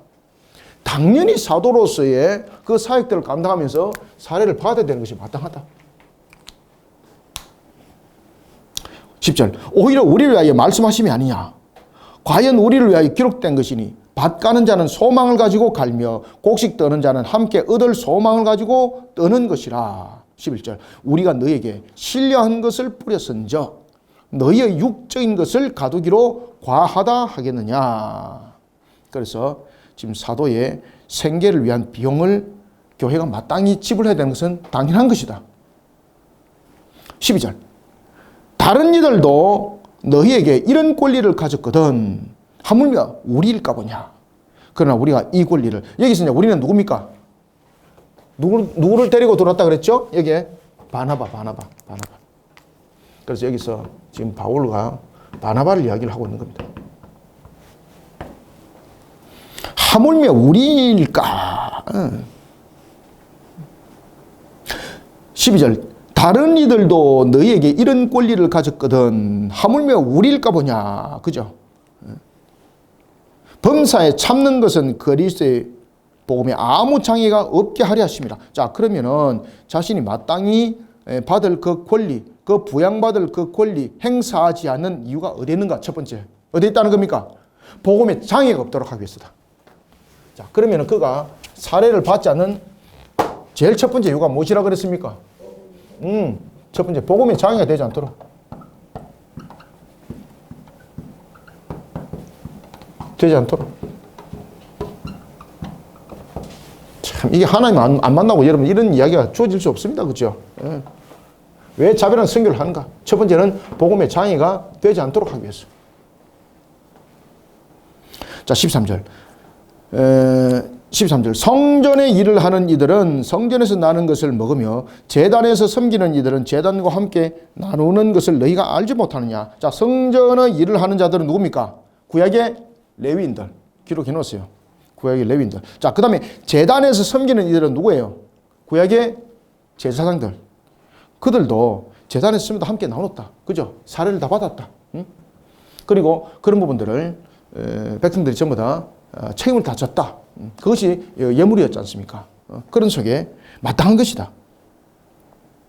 당연히 사도로서의 그 사역들을 감당하면서 사례를 받아야 되는 것이 마땅하다. 10절 오히려 우리를 위하여 말씀하심이 아니냐? 과연 우리를 위하여 기록된 것이니 밭 가는 자는 소망을 가지고 갈며 곡식 떠는 자는 함께 얻을 소망을 가지고 떠는 것이라. 11절 우리가 너에게 신령한 것을 뿌렸은적 너희의 육적인 것을 가두기로 과하다 하겠느냐? 그래서 지금 사도의 생계를 위한 비용을 교회가 마땅히 지불해야 되는 것은 당연한 것이다. 12절 다른 이들도 너희에게 이런 권리를 가졌거든 하물며 우리일까 보냐. 그러나 우리가 이 권리를, 여기서 이제 우리는 누굽니까? 누구를 데리고 들어왔다 그랬죠? 여기에 바나바. 그래서 여기서 지금 바울가 바나바를 이야기를 하고 있는 겁니다. 하물며 우리일까? 12절 다른 이들도 너희에게 이런 권리를 가졌거든 하물며 우리일까 보냐. 그죠? 범사에 참는 것은 그리스도의 복음에 아무 장애가 없게 하려 하심이라. 자, 그러면은 자신이 마땅히 받을 그 권리, 그 부양받을 그 권리 행사하지 않는 이유가 어디 있는가? 첫 번째, 어디 있다는 겁니까? 복음에 장애가 없도록 하기 위해서다. 자, 그러면은 그가 사례를 받지 않는 제일 첫 번째 이유가 무엇이라 그랬습니까? 첫 번째, 복음에 장애가 되지 않도록. 되지 않도록. 참, 이게 하나님 안 만나고 여러분 이런 이야기가 주어질 수 없습니다. 그죠? 예. 왜 자비랑 선교를 하는가? 첫 번째는 복음의 장애가 되지 않도록 하기 위해서. 자, 13절. 13절 성전에 일을 하는 이들은 성전에서 나는 것을 먹으며 제단에서 섬기는 이들은 제단과 함께 나누는 것을 너희가 알지 못하느냐. 자, 성전의 일을 하는 자들은 누굽니까? 구약의 레위인들 기록해 놓으세요. 구약의 레위인들. 자, 그 다음에 제단에서 섬기는 이들은 누구예요? 구약의 제사장들. 그들도 제단에서 섬기다 함께 나눴다. 그죠? 사례를 다 받았다. 응? 그 그리고 그런 부분들을 백성들이 전부 다 책임을 다 졌다. 그것이 예물이었지 않습니까? 그런 속에 마땅한 것이다.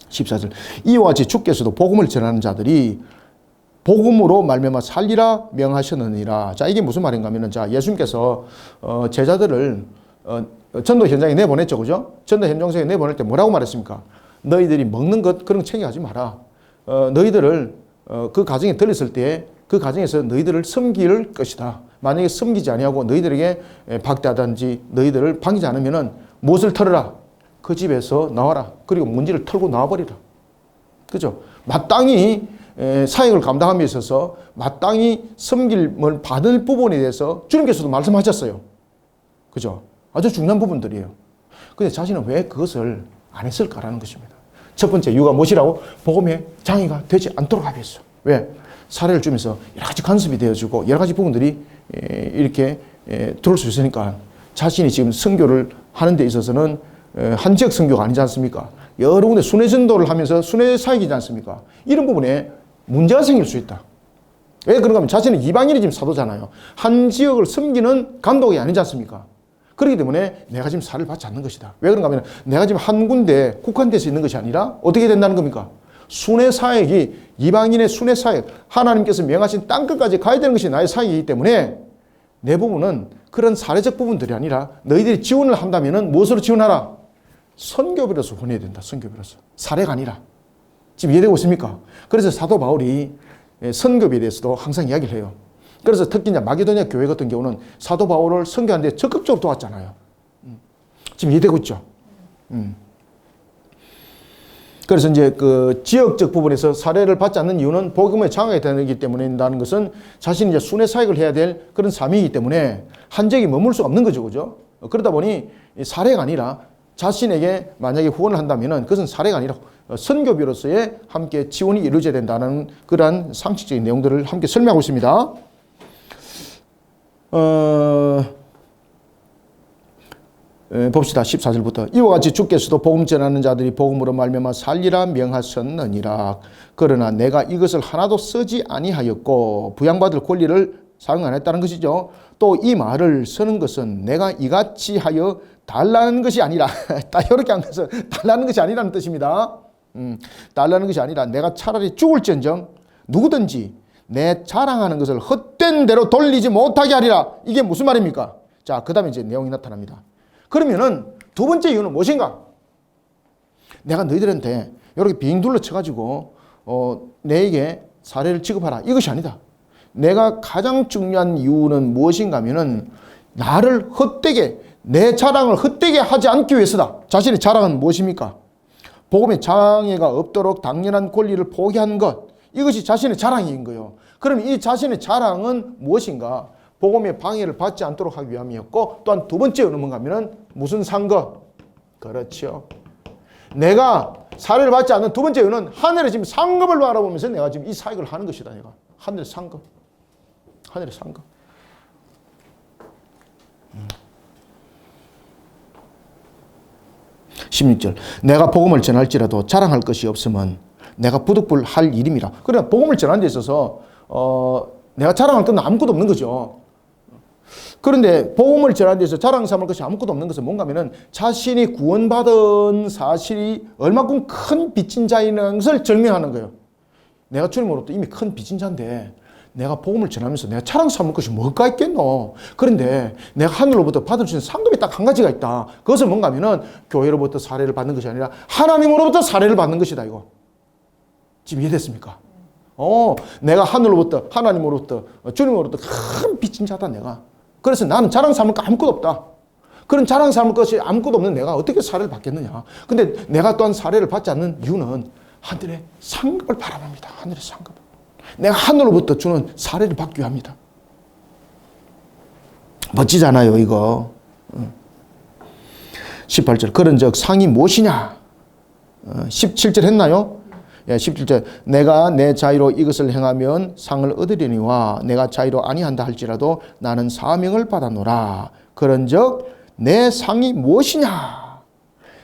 14절 이와 같이 주께서도 복음을 전하는 자들이 복음으로 말미암아 살리라 명하셨느니라. 자, 이게 무슨 말인가 하면은, 자, 예수님께서 제자들을 전도 현장에 내보냈죠, 그죠? 전도 현장에 내보낼 때 뭐라고 말했습니까? 너희들이 먹는 것 그런 거 챙겨하지 마라. 너희들을 그 가정에 들렸을 때 그 가정에서 너희들을 섬길 것이다. 만약에 섬기지 아니하고 너희들에게 박대하든지 너희들을 반기지 않으면은 무엇을 털어라? 그 집에서 나와라. 그리고 문지를 털고 나와버리라. 그죠? 마땅히 사역을 감당함에 있어서 마땅히 섬김을 받을 부분에 대해서 주님께서도 말씀하셨어요. 그죠? 아주 중요한 부분들이에요. 근데 자신은 왜 그것을 안 했을까라는 것입니다. 첫 번째 이유가 무엇이라고? 복음의 장애가 되지 않도록 하기 위해서. 왜? 사례를 주면서 여러 가지 간섭이 되어주고 여러 가지 부분들이 이렇게 들어올 수 있으니까 자신이 지금 선교를 하는 데 있어서는 한 지역 선교가 아니지 않습니까? 여러 군데 순회 전도를 하면서 순회 사역이지 않습니까? 이런 부분에 문제가 생길 수 있다. 왜 그런가 하면 자신은 이방인이 지금 사도잖아요. 한 지역을 섬기는 감독이 아니지 않습니까? 그렇기 때문에 내가 지금 살을 받지 않는 것이다. 왜 그런가 하면 내가 지금 한 군데 국한돼서 있는 것이 아니라 어떻게 된다는 겁니까? 순회 사역이 이방인의 순회 사역, 하나님께서 명하신 땅끝까지 가야 되는 것이 나의 사역이기 때문에 내 부분은 그런 사례적 부분들이 아니라 너희들이 지원을 한다면 무엇으로 지원하라? 선교비로서 보내야 된다. 선교비로서. 사례가 아니라. 지금 이해되고 있습니까? 그래서 사도 바울이 선교비에 대해서도 항상 이야기를 해요. 그래서 특히 이제 마게도냐 교회 같은 경우는 사도 바울을 선교하는 데 적극적으로 도왔잖아요. 지금 이해되고 있죠? 그래서 이제 그 지역적 부분에서 사례를 받지 않는 이유는 복음의 장애가 되기 때문이라는 것은 자신이 이제 순회 사역을 해야 될 그런 사명이기 때문에 한 지역에 머물 수가 없는 거죠. 그죠? 그러다 보니 사례가 아니라 자신에게 만약에 후원을 한다면은 그것은 사례가 아니라 선교비로서의 함께 지원이 이루어져야 된다는 그러한 상식적인 내용들을 함께 설명하고 있습니다. 봅시다. 14절부터 이와 같이 주께서도 복음 전하는 자들이 복음으로 말미암아 살리라 명하셨느니라. 그러나 내가 이것을 하나도 쓰지 아니하였고 부양받을 권리를 사용 안 했다는 것이죠. 또 이 말을 쓰는 것은 내가 이같이 하여 달라는 것이 아니라 딱 이렇게 한 것은 달라는 것이 아니라는 뜻입니다. 달라는 것이 아니라 내가 차라리 죽을지언정 누구든지 내 자랑하는 것을 헛된 대로 돌리지 못하게 하리라. 이게 무슨 말입니까? 자, 그 다음에 이제 내용이 나타납니다. 그러면은 두 번째 이유는 무엇인가? 내가 너희들한테 이렇게 빙 둘러 쳐가지고 내에게 사례를 취급하라. 이것이 아니다. 내가 가장 중요한 이유는 무엇인가 하면은 나를 헛되게 내 자랑을 헛되게 하지 않기 위해서다. 자신의 자랑은 무엇입니까? 복음의 장애가 없도록 당연한 권리를 포기한 것. 이것이 자신의 자랑인 거예요. 그럼 이 자신의 자랑은 무엇인가? 복음의 방해를 받지 않도록 하기 위함이었고 또한 두 번째는 뭔가 하면은 무슨 상거? 그렇죠. 내가 사례를 받지 않는 두 번째 이유는 하늘에 지금 상급을 바라보면서 내가 지금 이 사역을 하는 것이다. 내가 하늘의 상급. 하늘의 상급. 16절 내가 복음을 전할지라도 자랑할 것이 없으면 내가 부득불할 일임이라. 그러나 복음을 전하는 데 있어서 내가 자랑할 건 아무것도 없는 거죠. 그런데 복음을 전하는 데서 자랑 삼을 것이 아무것도 없는 것은 뭔가 하면은 자신이 구원받은 사실이 얼마큼 큰 빚진 자라는 것을 증명하는 거예요. 내가 주님으로부터 이미 큰 빚진 자인데 내가 복음을 전하면서 내가 자랑 삼을 것이 뭐가 있겠노. 그런데 내가 하늘로부터 받을 수 있는 상급이 딱 한 가지가 있다. 그것은 뭔가 하면은 교회로부터 사례를 받는 것이 아니라 하나님으로부터 사례를 받는 것이다. 이거 지금 이해됐습니까? 내가 하늘로부터 하나님으로부터 주님으로부터 큰 빚진 자다 내가. 그래서 나는 자랑 삼을 거 아무것도 없다. 그런 자랑 삼을 것이 아무것도 없는 내가 어떻게 사례를 받겠느냐. 근데 내가 또한 사례를 받지 않는 이유는 하늘의 상급을 바라봅니다. 하늘의 상급. 내가 하늘로부터 주는 사례를 받기 위함이다. 멋지잖아요, 이거. 18절. 그런즉 상이 무엇이냐? 17절 했나요? 17절. 내가 내 자유로 이것을 행하면 상을 얻으려니와 내가 자유로 아니한다 할지라도 나는 사명을 받아노라. 그런즉 내 상이 무엇이냐?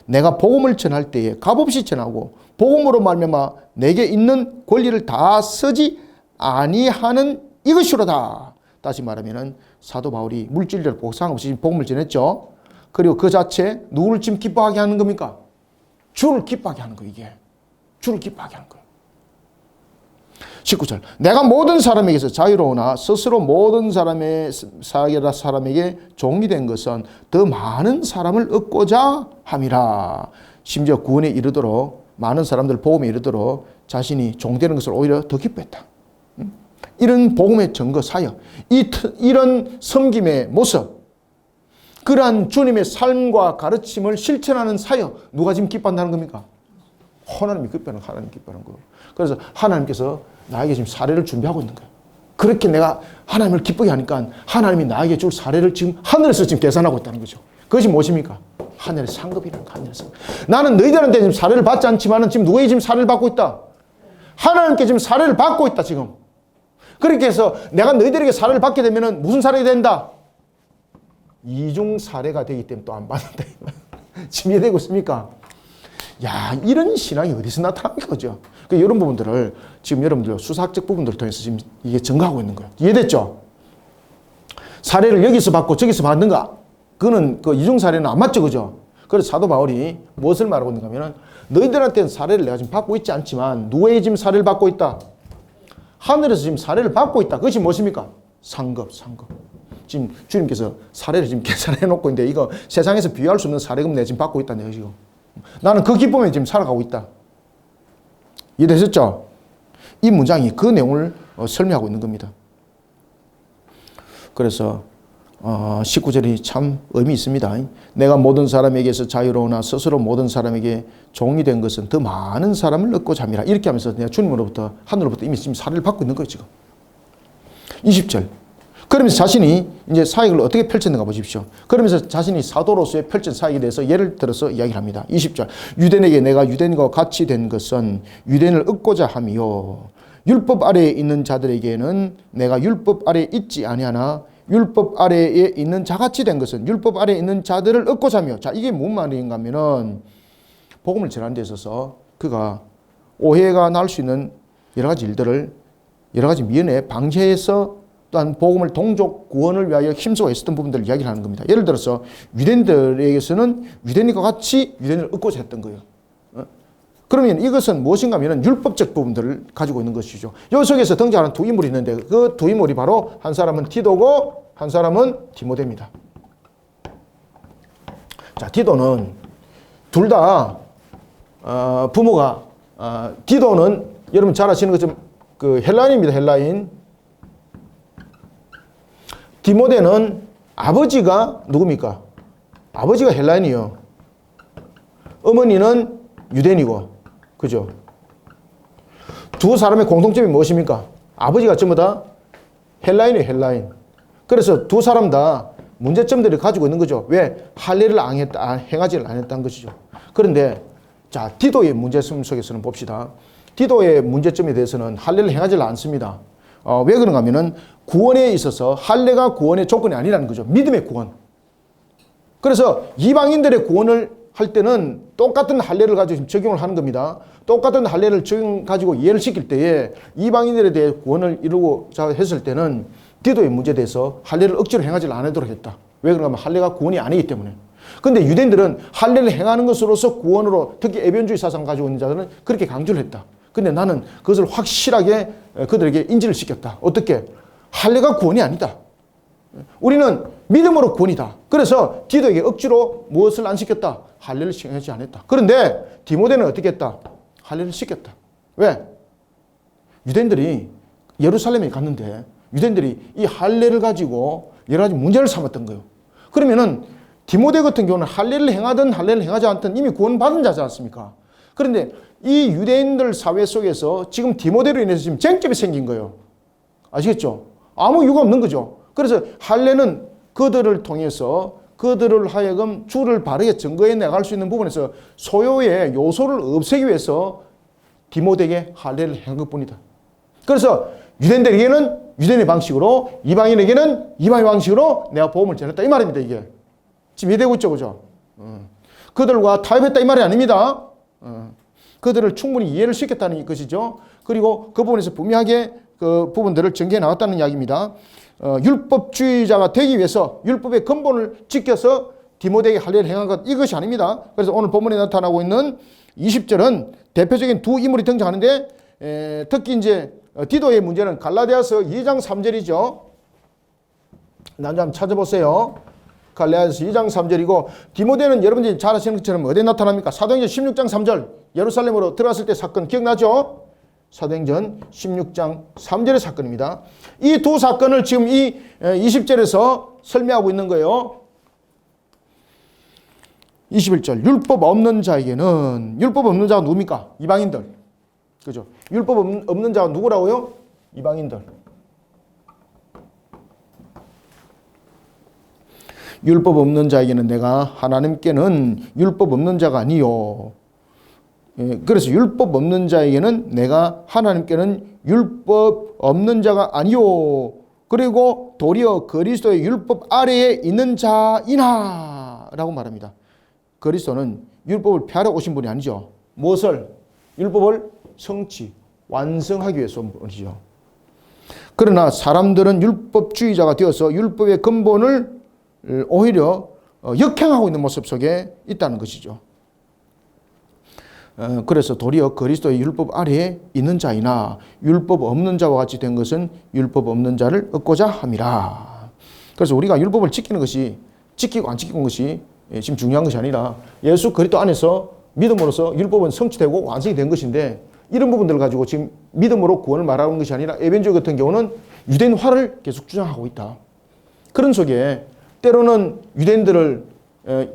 내가 복음을 전할 때에 값없이 전하고 복음으로 말미암아 내게 있는 권리를 다 쓰지 아니하는 이것이로다. 다시 말하면 사도 바울이 물질적 보상 없이 복음을 전했죠. 그리고 그 자체 누구를 지금 기뻐하게 하는 겁니까? 주를 기뻐하게 하는 거예요. 이게 주를 기뻐하게 하는 거예요. 19절 내가 모든 사람에게서 자유로우나 스스로 모든 사람에게 종이 된 것은 더 많은 사람을 얻고자 함이라. 심지어 구원에 이르도록 많은 사람들 복음에 이르도록 자신이 종되는 것을 오히려 더 기뻐했다. 이런 복음의 증거 사역, 이런 섬김의 모습, 그러한 주님의 삶과 가르침을 실천하는 사역, 누가 지금 기뻐한다는 겁니까? 하나님이 기뻐하는 거예요. 하나님 기뻐하는 거예요. 그래서 하나님께서 나에게 지금 사례를 준비하고 있는 거예요. 그렇게 내가 하나님을 기쁘게 하니까 하나님이 나에게 줄 사례를 지금 하늘에서 지금 계산하고 있다는 거죠. 그것이 무엇입니까? 하늘의 상급이라는 거, 하늘의 상급. 나는 너희들한테 지금 사례를 받지 않지만 지금 누구에게 지금 사례를 받고 있다? 하나님께 지금 사례를 받고 있다, 지금. 그렇게 해서 내가 너희들에게 사례를 받게 되면 무슨 사례가 된다? 이중 사례가 되기 때문에 또 안 받는다. 지금 이해되고 있습니까? 야, 이런 신앙이 어디서 나타납니까? 그죠? 이런 부분들을 지금 여러분들 수사학적 부분들을 통해서 지금 이게 증거하고 있는 거예요. 이해됐죠? 사례를 여기서 받고 저기서 받는가? 그거는 그 이중 사례는 안 맞죠, 그죠? 그래서 사도 바울이 무엇을 말하고 있는가 하면 너희들한테는 사례를 내가 지금 받고 있지 않지만 누구의 지금 사례를 받고 있다? 하늘에서 지금 사례를 받고 있다. 그것이 무엇입니까? 상급. 지금 주님께서 사례를 지금 계산해 놓고 있는데 이거 세상에서 비교할 수 없는 사례금 내가 지금 받고 있다네요, 지금. 나는 그 기쁨에 지금 살아가고 있다. 이해되셨죠? 이 문장이 그 내용을 설명하고 있는 겁니다. 그래서 19절이 참 의미 있습니다. 내가 모든 사람에게서 자유로우나 스스로 모든 사람에게 종이 된 것은 더 많은 사람을 얻고자 함이라. 이렇게 하면서 내가 주님으로부터 하늘로부터 이미 지금 사례를 받고 있는 거예요, 지금. 20절. 그러면서 자신이 이제 사역을 어떻게 펼쳤는가 보십시오. 그러면서 자신이 사도로서의 펼친 사역에 대해서 예를 들어서 이야기를 합니다. 20절. 유대인에게 내가 유대인과 같이 된 것은 유대인을 얻고자 함이요. 율법 아래에 있는 자들에게는 내가 율법 아래에 있지 아니하나 율법 아래에 있는 자같이 된 것은 율법 아래에 있는 자들을 얻고자 하며. 자, 이게 뭔 말인가 하면은 복음을 전하는 데 있어서 그가 오해가 날 수 있는 여러 가지 일들을 여러 가지 미연에 방지해서 또한 복음을 동족 구원을 위하여 힘쓰고 있었던 부분들을 이야기를 하는 겁니다. 예를 들어서 유대인들에게서는 유대인과 같이 유대인을 얻고자 했던 거예요. 그러면 이것은 무엇인가 하면 율법적 부분들을 가지고 있는 것이죠. 이 속에서 등장하는 두 인물이 있는데 그 두 인물이 바로 한 사람은 디도고 한 사람은 디모데입니다. 자, 디도는 둘 다 부모가 디도는 여러분 잘 아시는 것처럼 그 헬라인입니다. 헬라인. 디모데는 아버지가 누굽니까? 아버지가 헬라인이요. 어머니는 유대인이고, 그죠? 두 사람의 공통점이 무엇입니까? 아버지가 전부 다 헬라인이에요, 헬라인. 그래서 두 사람 다 문제점들을 가지고 있는 거죠. 왜? 할례를 행하지를 않았다는 것이죠. 그런데, 자, 디도의 문제점 속에서는 봅시다. 디도의 문제점에 대해서는 할례를 행하지를 않습니다. 왜 그런가 하면은 구원에 있어서 할례가 구원의 조건이 아니라는 거죠. 믿음의 구원. 그래서 이방인들의 구원을 할 때는 똑같은 할례를 가지고 적용을 하는 겁니다. 똑같은 할례를 가지고 이해를 시킬 때에 이방인들에 대해 구원을 이루고자 했을 때는 디도의 문제에 대해서 할례를 억지로 행하지 않도록 했다. 왜 그런가 하면 할례가 구원이 아니기 때문에. 그런데 유대인들은 할례를 행하는 것으로서 구원으로, 특히 에벤주의 사상 가지고 있는 자들은 그렇게 강조를 했다. 근데 나는 그것을 확실하게 그들에게 인지를 시켰다. 어떻게? 할례가 구원이 아니다. 우리는 믿음으로 구원이다. 그래서 디도에게 억지로 무엇을 안 시켰다? 할례를 시키지 않았다. 그런데 디모데는 어떻게 했다? 할례를 시켰다. 왜? 유대인들이 예루살렘에 갔는데 유대인들이 이 할례를 가지고 여러 가지 문제를 삼았던 거예요. 그러면은 디모데 같은 경우는 할례를 행하든 할례를 행하지 않든 이미 구원받은 자지 않습니까? 그런데 이 유대인들 사회 속에서 지금 디모데로 인해서 지금 쟁점이 생긴 거예요. 아시겠죠? 아무 이유가 없는 거죠. 그래서 할례는 그들을 통해서 그들을 하여금 주를 바르게 증거해 나갈 수 있는 부분에서 소요의 요소를 없애기 위해서 디모데에게 할례를 한 것뿐이다. 그래서 유대인들에게는 유대인의 방식으로, 이방인에게는 이방의 방식으로 내가 복음을 전했다. 이 말입니다, 이게. 지금 이해되고 있죠, 그죠? 그들과 타협했다 이 말이 아닙니다. 그들을 충분히 이해를 시켰다는 것이죠. 그리고 그 부분에서 분명하게 그 부분들을 전개해 나왔다는 이야기입니다. 율법주의자가 되기 위해서 율법의 근본을 지켜서 디모데에게 할례를 행한 것, 이것이 아닙니다. 그래서 오늘 본문에 나타나고 있는 20절은 대표적인 두 인물이 등장하는데, 특히 이제 디도의 문제는 갈라디아서 2장 3절이죠. 난좀 한번 찾아보세요. 갈라디아서 2장 3절이고, 디모데는 여러분들이 잘 아시는 것처럼 어디에 나타납니까? 사도행전 16장 3절, 예루살렘으로 들어갔을 때 사건 기억나죠? 사도행전 16장 3절의 사건입니다. 이 두 사건을 지금 이 20절에서 설명하고 있는 거예요. 21절, 율법 없는 자에게는, 율법 없는 자가 누굽니까? 이방인들. 그죠? 율법 없는 자가 누구라고요? 이방인들. 율법 없는 자에게는 내가 하나님께는 율법 없는 자가 아니요. 그래서 율법 없는 자에게는 내가 하나님께는 율법 없는 자가 아니요. 그리고 도리어 그리스도의 율법 아래에 있는 자이나 라고 말합니다. 그리스도는 율법을 폐하러 오신 분이 아니죠. 무엇을? 율법을 성취, 완성하기 위해서 온 분이죠. 그러나 사람들은 율법주의자가 되어서 율법의 근본을 오히려 역행하고 있는 모습 속에 있다는 것이죠. 그래서 도리어 그리스도의 율법 아래에 있는 자이나 율법 없는 자와 같이 된 것은 율법 없는 자를 얻고자 함이라. 그래서 우리가 율법을 지키는 것이, 지키고 안 지키는 것이 지금 중요한 것이 아니라 예수 그리스도 안에서 믿음으로써 율법은 성취되고 완성이 된 것인데, 이런 부분들을 가지고 지금 믿음으로 구원을 말하는 것이 아니라 에벤조 같은 경우는 유대인화를 계속 주장하고 있다. 그런 속에 때로는 유대인들을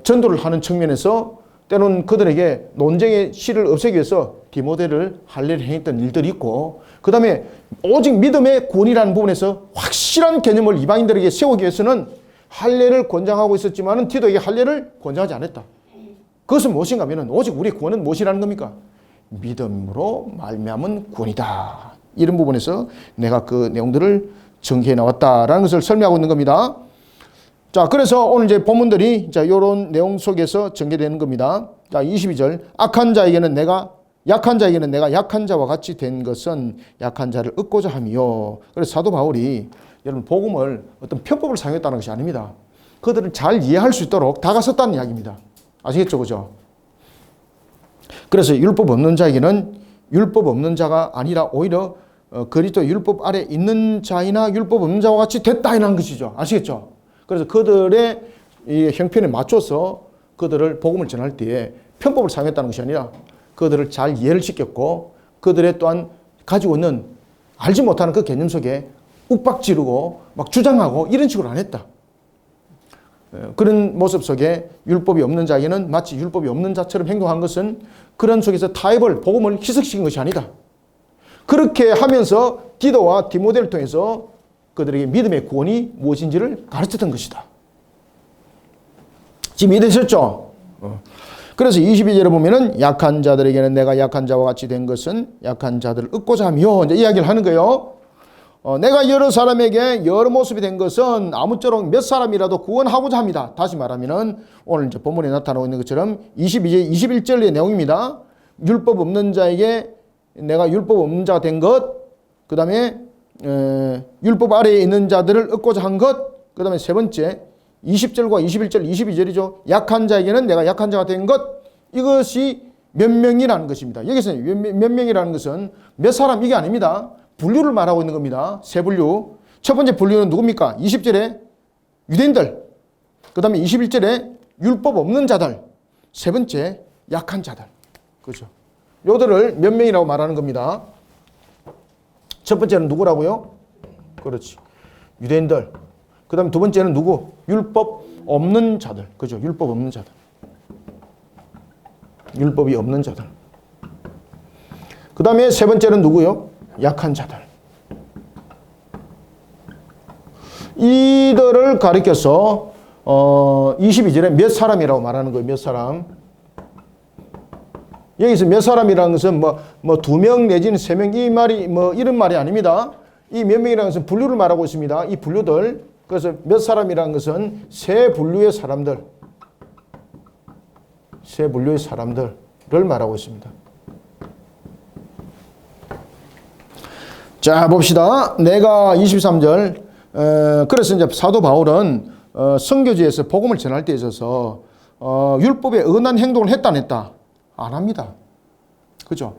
전도를 하는 측면에서 때로는 그들에게 논쟁의 씨를 없애기 위해서 디모데를 할례를 행했던 일들이 있고, 그 다음에 오직 믿음의 구원이라는 부분에서 확실한 개념을 이방인들에게 세우기 위해서는 할례를 권장하고 있었지만 디도에게 할례를 권장하지 않았다. 그것은 무엇인가 하면 오직 우리의 구원은 무엇이라는 겁니까? 믿음으로 말미암은 구원이다. 이런 부분에서 내가 그 내용들을 전개해 나왔다라는 것을 설명하고 있는 겁니다. 자, 그래서 오늘 이제 본문들이 이런 내용 속에서 전개되는 겁니다. 자, 22절. 약한 자에게는 내가 약한 자와 같이 된 것은 약한 자를 얻고자 함이요. 그래서 사도 바울이 여러분 복음을 어떤 편법을 사용했다는 것이 아닙니다. 그들을 잘 이해할 수 있도록 다가섰다는 이야기입니다. 아시겠죠? 그죠? 그래서 율법 없는 자에게는 율법 없는 자가 아니라 오히려 그리스도 율법 아래 있는 자이나 율법 없는 자와 같이 됐다는 것이죠. 아시겠죠? 그래서 그들의 이 형편에 맞춰서 그들을 복음을 전할 때에 편법을 사용했다는 것이 아니라 그들을 잘 이해를 시켰고, 그들의 또한 가지고 있는 알지 못하는 그 개념 속에 욱박지르고 막 주장하고 이런 식으로 안 했다. 그런 모습 속에 율법이 없는 자에게는 마치 율법이 없는 자처럼 행동한 것은 그런 속에서 타협을, 복음을 희석시킨 것이 아니다. 그렇게 하면서 디도와 디모데를 통해서 그들에게 믿음의 구원이 무엇인지를 가르쳤던 것이다. 지금 이해되셨죠? 그래서 22절에 보면은 약한 자들에게는 내가 약한 자와 같이 된 것은 약한 자들을 얻고자 하며 이제 이야기를 하는 거예요. 내가 여러 사람에게 여러 모습이 된 것은 아무쪼록 몇 사람이라도 구원하고자 합니다. 다시 말하면은 오늘 이제 본문에 나타나고 있는 것처럼 21절의 내용입니다. 율법 없는 자에게 내가 율법 없는 자가 된 것, 그 다음에 율법 아래에 있는 자들을 얻고자 한 것, 그 다음에 세 번째 20절과 21절, 22절이죠. 약한 자에게는 내가 약한 자가 된 것, 이것이 몇 명이라는 것입니다. 여기서 몇 명이라는 것은 몇 사람 이게 아닙니다. 분류를 말하고 있는 겁니다. 세 분류. 첫 번째 분류는 누굽니까? 20절에 유대인들, 그 다음에 21절에 율법 없는 자들, 세 번째 약한 자들. 그렇죠. 요들을 몇 명이라고 말하는 겁니다. 첫 번째는 누구라고요? 그렇지. 유대인들. 그 다음에 두 번째는 누구? 율법 없는 자들. 그죠? 율법 없는 자들. 율법이 없는 자들. 그 다음에 세 번째는 누구요? 약한 자들. 이들을 가리켜서 22절에 몇 사람이라고 말하는 거예요. 몇 사람. 여기서 몇 사람이라는 것은 뭐 2명 내지는 3명 이 말이 뭐 이런 말이 아닙니다. 이 몇 명이라는 것은 분류를 말하고 있습니다. 이 분류들. 그래서 몇 사람이라는 것은 세 분류의 사람들. 세 분류의 사람들을 말하고 있습니다. 자, 봅시다. 내가 23절. 그래서 이제 사도 바울은 선교지에서 복음을 전할 때 있어서 율법에 어긋난 행동을 했다 안 했다? 안 합니다. 그죠?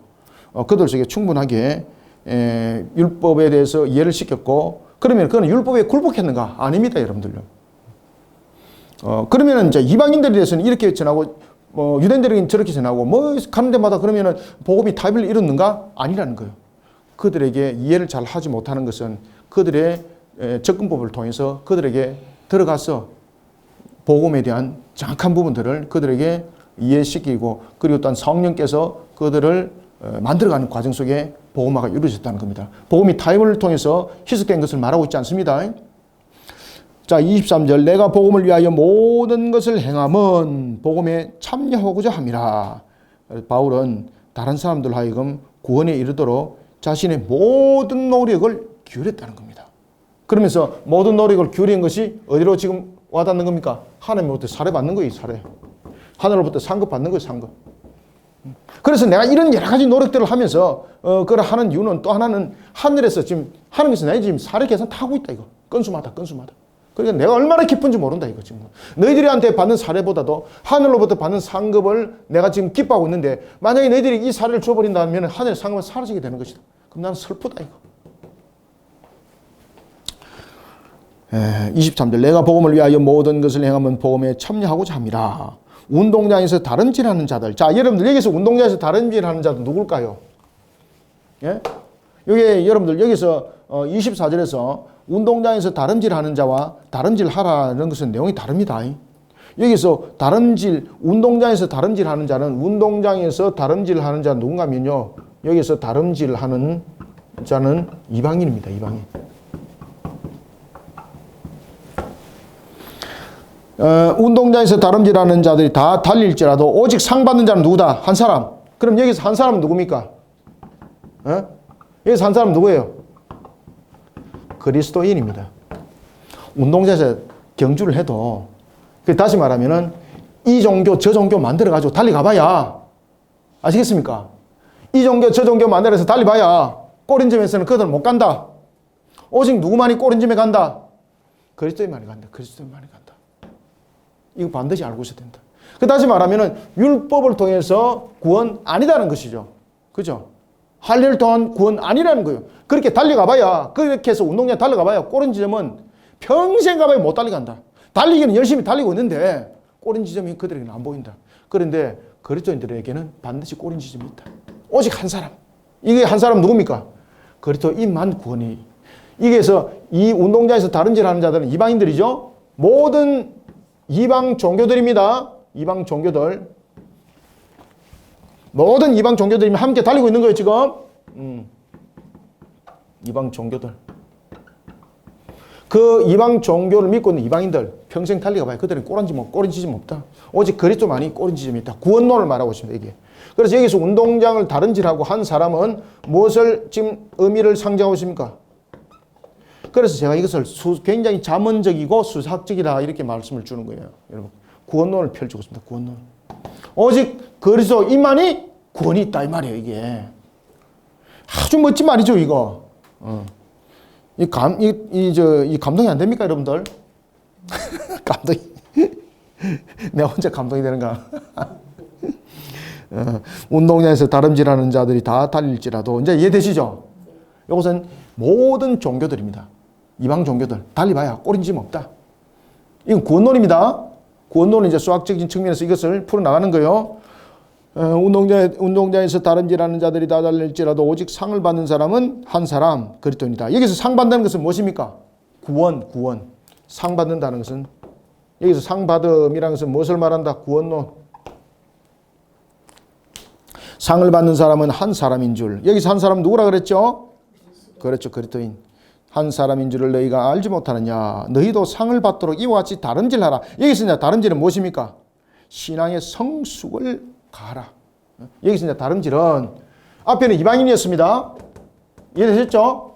그들 속에 충분하게 율법에 대해서 이해를 시켰고, 그러면 그건 율법에 굴복했는가? 아닙니다, 여러분들요. 그러면 이제 이방인들에 대해서는 이렇게 전하고, 유대인들에게는 저렇게 전하고, 가는 데마다 그러면은 복음이 타협을 이뤘는가? 아니라는 거예요. 그들에게 이해를 잘 하지 못하는 것은 그들의 접근법을 통해서 그들에게 들어가서 복음에 대한 정확한 부분들을 그들에게 이해시키고, 그리고 또한 성령께서 그들을 만들어가는 과정 속에 복음화가 이루어졌다는 겁니다. 복음이 타협을 통해서 희석된 것을 말하고 있지 않습니다. 자, 23절. 내가 복음을 위하여 모든 것을 행함은 복음에 참여하고자 함이라. 바울은 다른 사람들 하여금 구원에 이르도록 자신의 모든 노력을 기울였다는 겁니다. 그러면서 모든 노력을 기울인 것이 어디로 지금 와닿는 겁니까? 하나님으로부터 사례받는 거예요, 사례. 하늘로부터 상급 받는 거예요, 상급. 그래서 내가 이런 여러 가지 노력들을 하면서 그걸 하는 이유는, 또 하나는 하늘에서 지금 하나님께서 내가 지금 사례 계산 타고 있다, 이거. 건수마다. 그러니까 내가 얼마나 기쁜지 모른다, 이거 지금. 너희들한테 받는 사례보다도 하늘로부터 받는 상급을 내가 지금 기뻐하고 있는데, 만약에 너희들이 이 사례를 줘버린다면 하늘의 상급은 사라지게 되는 것이다. 그럼 나는 슬프다, 이거. 23절. 내가 복음을 위하여 모든 것을 행하면 복음에 참여하고자 함이라. 운동장에서 다름질하는 자들. 자, 여러분들 여기서 운동장에서 다름질하는 자들 누굴까요? 예? 여기 여러분들 여기서 24절에서 운동장에서 다름질하는 자와 다름질하라는 것은 내용이 다릅니다. 여기서 운동장에서 다름질하는 자는, 운동장에서 다름질하는 자는 누군가면요, 여기서 다름질하는 자는 이방인입니다. 이방인. 운동장에서 다름질하는 자들이 다 달릴지라도 오직 상 받는 자는 누구다? 한 사람. 그럼 여기서 한 사람은 누굽니까? 여기서 한 사람은 누구예요? 그리스도인입니다. 운동장에서 경주를 해도, 다시 말하면은 이 종교 저 종교 만들어가지고 달리가봐야, 아시겠습니까? 이 종교 저 종교 만들어서 달리봐야 꼬린점에서는 그들은 못 간다. 오직 누구만이 꼬린점에 간다? 그리스도인만이 간다. 그리스도인만이 간다. 이거 반드시 알고 있어야 된다. 다시 말하면은 율법을 통해서 구원 아니다는 것이죠. 그죠? 할례를 통한 구원 아니라는 거예요. 그렇게 달려가봐야, 그렇게 해서 운동장 달려가봐야 꼬린 지점은 평생 가봐야 못 달려간다. 달리기는 열심히 달리고 있는데 꼬린 지점이 그들에게는 안 보인다. 그런데 그리스도인들에게는 반드시 꼬린 지점이 있다. 오직 한 사람. 이게 한 사람 누굽니까? 그리스도인만 구원이. 이게서 이 운동장에서 다름질하는 자들은 이방인들이죠. 모든 이방 종교들입니다. 이방 종교들. 모든 이방 종교들이 함께 달리고 있는 거예요, 지금. 이방 종교들. 그 이방 종교를 믿고 있는 이방인들 평생 달리가 봐요. 그들은 꼬린 지점 없다. 오직 그리스도만이 꼬린 지점이 있다. 구원론을 말하고 있습니다, 이게. 그래서 여기서 운동장을 다름질하고 한 사람은 무엇을 지금 의미를 상징하고 있습니까? 그래서 제가 이것을 굉장히 자문적이고 수사학적이다, 이렇게 말씀을 주는 거예요. 여러분, 구원론을 펼치고 있습니다. 구원론. 오직 그리스도인만이 구원이 있다, 이 말이에요, 이게. 아주 멋진 말이죠, 이거. 이 감동이 안 됩니까, 여러분들? 감동이. 내가 혼자 감동이 되는가? 운동장에서 다름질하는 자들이 다 달릴지라도, 이제 이해되시죠? 이것은 모든 종교들입니다. 이방 종교들. 달리봐야 꼬린짐 없다. 이건 구원론입니다. 구원론은 이제 수학적인 측면에서 이것을 풀어나가는 거예요. 운동장에서 다름질하는 자들이 다 달릴지라도 오직 상을 받는 사람은 한 사람, 그리스도인이다. 여기서 상 받는 것은 무엇입니까? 구원. 상 받는다는 것은, 여기서 상 받음이라는 것은 무엇을 말한다? 구원론. 상을 받는 사람은 한 사람인 줄. 여기서 한 사람 누구라 그랬죠? 그렇죠, 그리스도인. 한 사람인 줄을 너희가 알지 못하느냐. 너희도 상을 받도록 이와 같이 다름질하라. 여기서 이제 다름질은 무엇입니까? 신앙의 성숙을 가라. 여기서 이제 다름질은, 앞에는 이방인이었습니다. 이해되셨죠?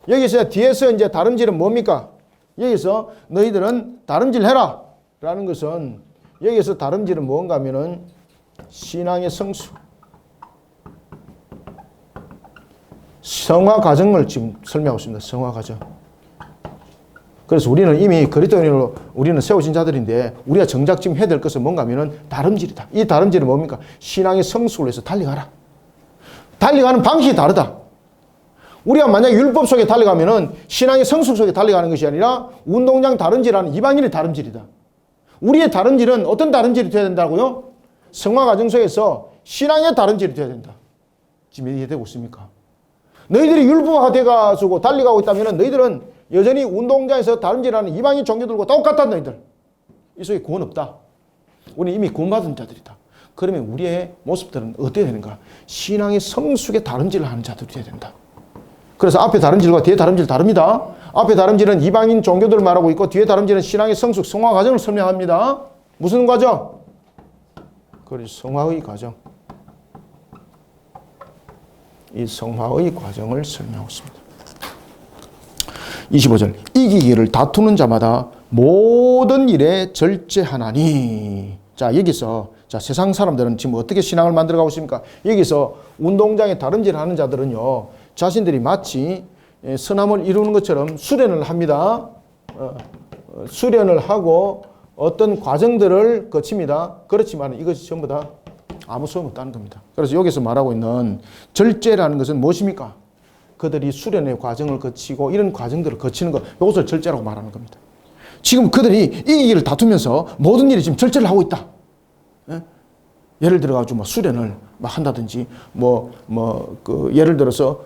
여기서 뒤에서 이제 다름질은 뭡니까? 여기서 너희들은 다름질해라 라는 것은, 여기서 다름질은 뭔가 하면은 신앙의 성숙. 성화 과정을 지금 설명하고 있습니다. 성화 과정. 그래서 우리는 이미 그리스도인으로 우리는 세워진 자들인데 우리가 정작 지금 해야 될 것은 뭔가 하면은 다름질이다. 이 다름질은 뭡니까? 신앙의 성숙을 위해서 달려가라. 달려가는 방식이 다르다. 우리가 만약 율법 속에 달려가면은 신앙의 성숙 속에 달려가는 것이 아니라 운동장 다름질하는 이방인의 다름질이다. 우리의 다름질은 어떤 다름질이 되어야 된다고요? 성화 과정 속에서 신앙의 다름질이 되어야 된다. 지금 이해되고 있습니까? 너희들이 율법화 돼가지고 달려가고 있다면 너희들은 여전히 운동장에서 다름질하는 이방인 종교들과 똑같다. 너희들. 이 속에 구원 없다. 우리는 이미 구원받은 자들이다. 그러면 우리의 모습들은 어떻게 되는가? 신앙의 성숙에 다름질을 하는 자들이 되어야 된다. 그래서 앞에 다름질과 뒤에 다름질 다릅니다. 앞에 다름질은 이방인 종교들을 말하고 있고 뒤에 다름질은 신앙의 성숙, 성화 과정을 설명합니다. 무슨 과정? 그렇죠. 성화의 과정. 이 성화의 과정을 설명하고 있습니다. 25절. 이기기를 다투는 자마다 모든 일에 절제하나니. 자, 여기서 자, 세상 사람들은 지금 어떻게 신앙을 만들어가고 있습니까? 여기서 운동장에 다름질 하는 자들은요, 자신들이 마치 선함을 이루는 것처럼 수련을 합니다. 수련을 하고 어떤 과정들을 거칩니다. 그렇지만 이것이 전부 다 아무 소용없다는 겁니다. 그래서 여기서 말하고 있는 절제라는 것은 무엇입니까? 그들이 수련의 과정을 거치고 이런 과정들을 거치는 것, 이것을 절제라고 말하는 겁니다. 지금 그들이 이기기를 다투면서 모든 일이 지금 절제를 하고 있다. 예를 들어가지고 뭐 수련을 막 한다든지, 예를 들어서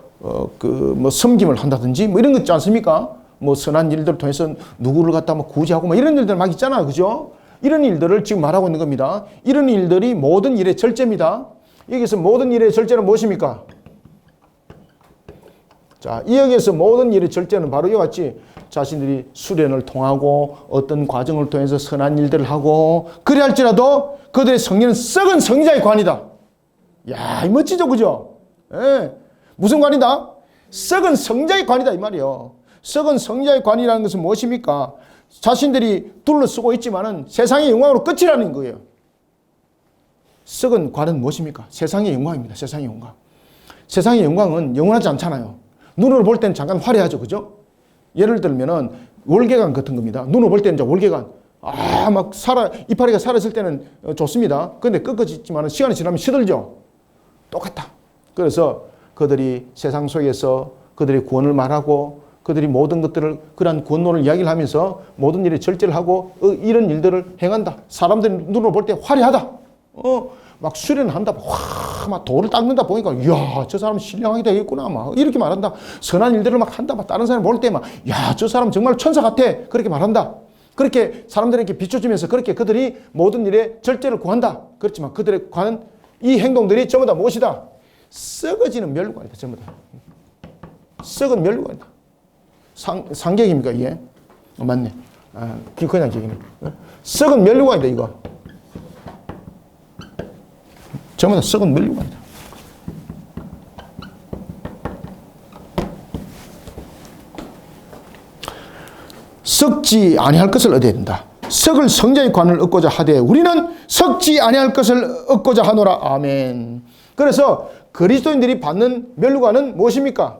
섬김을 한다든지, 이런 거 있지 않습니까? 선한 일들을 통해서 누구를 갖다 구제하고 이런 일들 막 있잖아요. 그죠? 이런 일들을 지금 말하고 있는 겁니다. 이런 일들이 모든 일의 절제입니다. 여기서 모든 일의 절제는 무엇입니까? 자, 이 여기에서 모든 일의 절제는 바로 이와 같이 자신들이 수련을 통하고 어떤 과정을 통해서 선한 일들을 하고 그래 할지라도 그들의 성리는 썩은 성자의 관이다. 야, 이 멋지죠, 그죠? 예. 무슨 관이다? 썩은 성자의 관이다 이 말이에요. 썩은 성자의 관이라는 것은 무엇입니까? 자신들이 둘러쓰고 있지만은 세상의 영광으로 끝이라는 거예요. 썩은 관은 무엇입니까? 세상의 영광입니다. 세상의 영광. 세상의 영광은 영원하지 않잖아요. 눈으로 볼 때는 잠깐 화려하죠, 그죠? 예를 들면은 월계관 같은 겁니다. 눈으로 볼 때는 이제 월계관, 이파리가 살았을 때는 좋습니다. 근데 꺾어지지만 시간이 지나면 시들죠. 똑같다. 그래서 그들이 세상 속에서 그들의 구원을 말하고 그들이 모든 것들을 그러한 구원론을 이야기를 하면서 모든 일에 절제를 하고 이런 일들을 행한다. 사람들이 눈으로 볼 때 화려하다. 막 수련한다. 막 돌을 닦는다 보니까 이야, 저 사람 신령하게 되겠구나. 막 이렇게 말한다. 선한 일들을 막 한다. 막 다른 사람 볼 때 막 야, 저 사람 정말 천사 같아. 그렇게 말한다. 그렇게 사람들에게 비춰주면서 그렇게 그들이 모든 일에 절제를 구한다. 그렇지만 그들의 관은 이 행동들이 전부 다 무엇이다? 썩어지는 멸관이다. 전부 다. 썩은 멸관이다. 상객입니까 이게? 맞네. 그냥 얘기네. 썩은 멸관이다 이거. 전부 다 썩은 멸관이다. 썩지 아니할 것을 얻어야 된다. 썩을 성자의 관을 얻고자 하되 우리는 썩지 아니할 것을 얻고자 하노라. 아멘. 그래서 그리스도인들이 받는 멸관은 무엇입니까?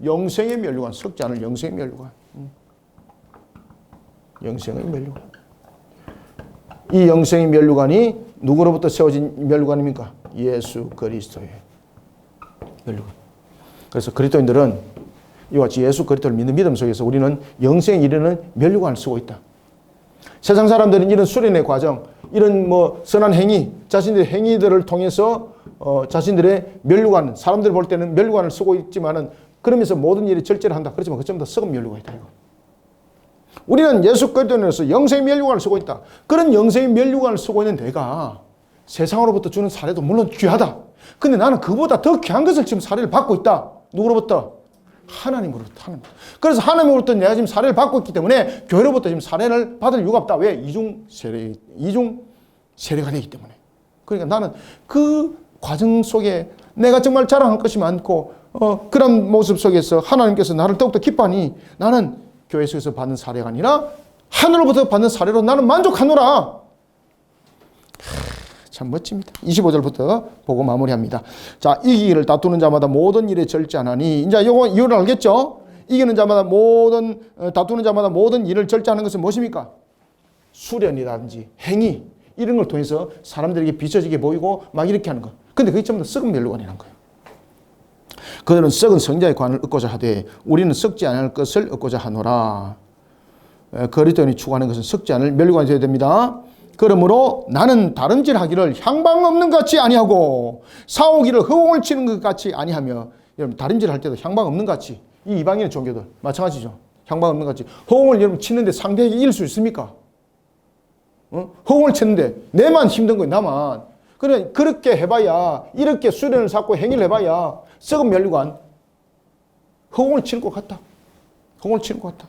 영생의 멸관. 썩지 않을 영생의 멸관. 영생의 멸관. 이 영생의 멸관이 누구로부터 세워진 멸관입니까? 예수 그리스도의 멸관. 그래서 그리스도인들은 이와 같이 예수 그리스도를 믿는 믿음 속에서 우리는 영생에 이르는 멸관을 쓰고 있다. 세상 사람들은 이런 수련의 과정, 이런 선한 행위, 자신들의 행위들을 통해서 자신들의 멸관, 사람들 볼 때는 멸관을 쓰고 있지만은 그러면서 모든 일에 절제를 한다. 그렇지만 그 전부 다 썩은 멸관이다. 이거. 우리는 예수 그리스도에서 영생의 멸관을 쓰고 있다. 그런 영생의 멸관을 쓰고 있는 내가 세상으로부터 주는 사례도 물론 귀하다. 근데 나는 그보다 더 귀한 것을 지금 사례를 받고 있다. 누구로부터? 하나님으로부터. 그래서 하나님으로부터 내가 지금 사례를 받고 있기 때문에 교회로부터 지금 사례를 받을 이유가 없다. 왜? 이중 세례가 되기 때문에. 그러니까 나는 그 과정 속에 내가 정말 자랑할 것이 많고 그런 모습 속에서 하나님께서 나를 더욱더 기뻐하니 나는 교회 속에서 받는 사례가 아니라 하늘로부터 받는 사례로 나는 만족하노라. 참 멋집니다. 25절부터 보고 마무리합니다. 자, 이기기를 다투는 자마다 모든 일에 절제하나니. 이제 요거 이유를 알겠죠? 이기는 자마다 다투는 자마다 모든 일을 절제하는 것은 무엇입니까? 수련이라든지 행위 이런 걸 통해서 사람들에게 비춰지게 보이고 막 이렇게 하는 거. 근데 그게 전부 다 썩은 멸류관이라는 거예요. 그들은 썩은 성자의 관을 얻고자 하되 우리는 썩지 않을 것을 얻고자 하노라. 그리스도인이 추구하는 것은 썩지 않을 멸류관이 되어야 됩니다. 그러므로 나는 다름질하기를 향방 없는 것 같이 아니하고 사오기를 허공을 치는 것 같이 아니하며. 여러분 다름질할 때도 향방 없는 것 같이, 이 이방인의 종교들 마찬가지죠. 향방 없는 것 같이 허공을 여러분 치는데 상대에게 이길 수 있습니까? 허공을 치는데 내만 힘든 거예요. 나만. 그래 그렇게 해봐야, 이렇게 수련을 쌓고 행위를 해봐야 썩은 멸류관 허공을 치는 것 같다. 허공을 치는 것 같다.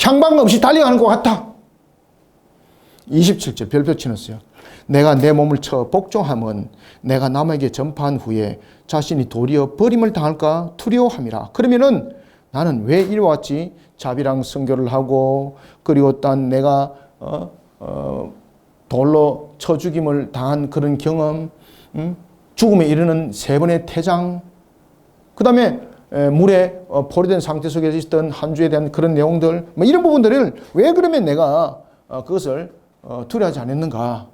향방 없이 달려가는 것 같다. 27절 별표 치셨어요. 내가 내 몸을 쳐 복종함은 내가 남에게 전파한 후에 자신이 도리어 버림을 당할까 두려워함이라. 그러면은 나는 왜 이리와 왔지? 자비랑 선교를 하고, 그리고 딴 내가 돌로 쳐 죽임을 당한 그런 경험, 죽음에 이르는 3번의 퇴장, 그 다음에 물에 포로된 상태 속에 있었던 한 주에 대한 그런 내용들, 뭐 이런 부분들을 왜 그러면 내가 그것을 두려워하지 않았는가?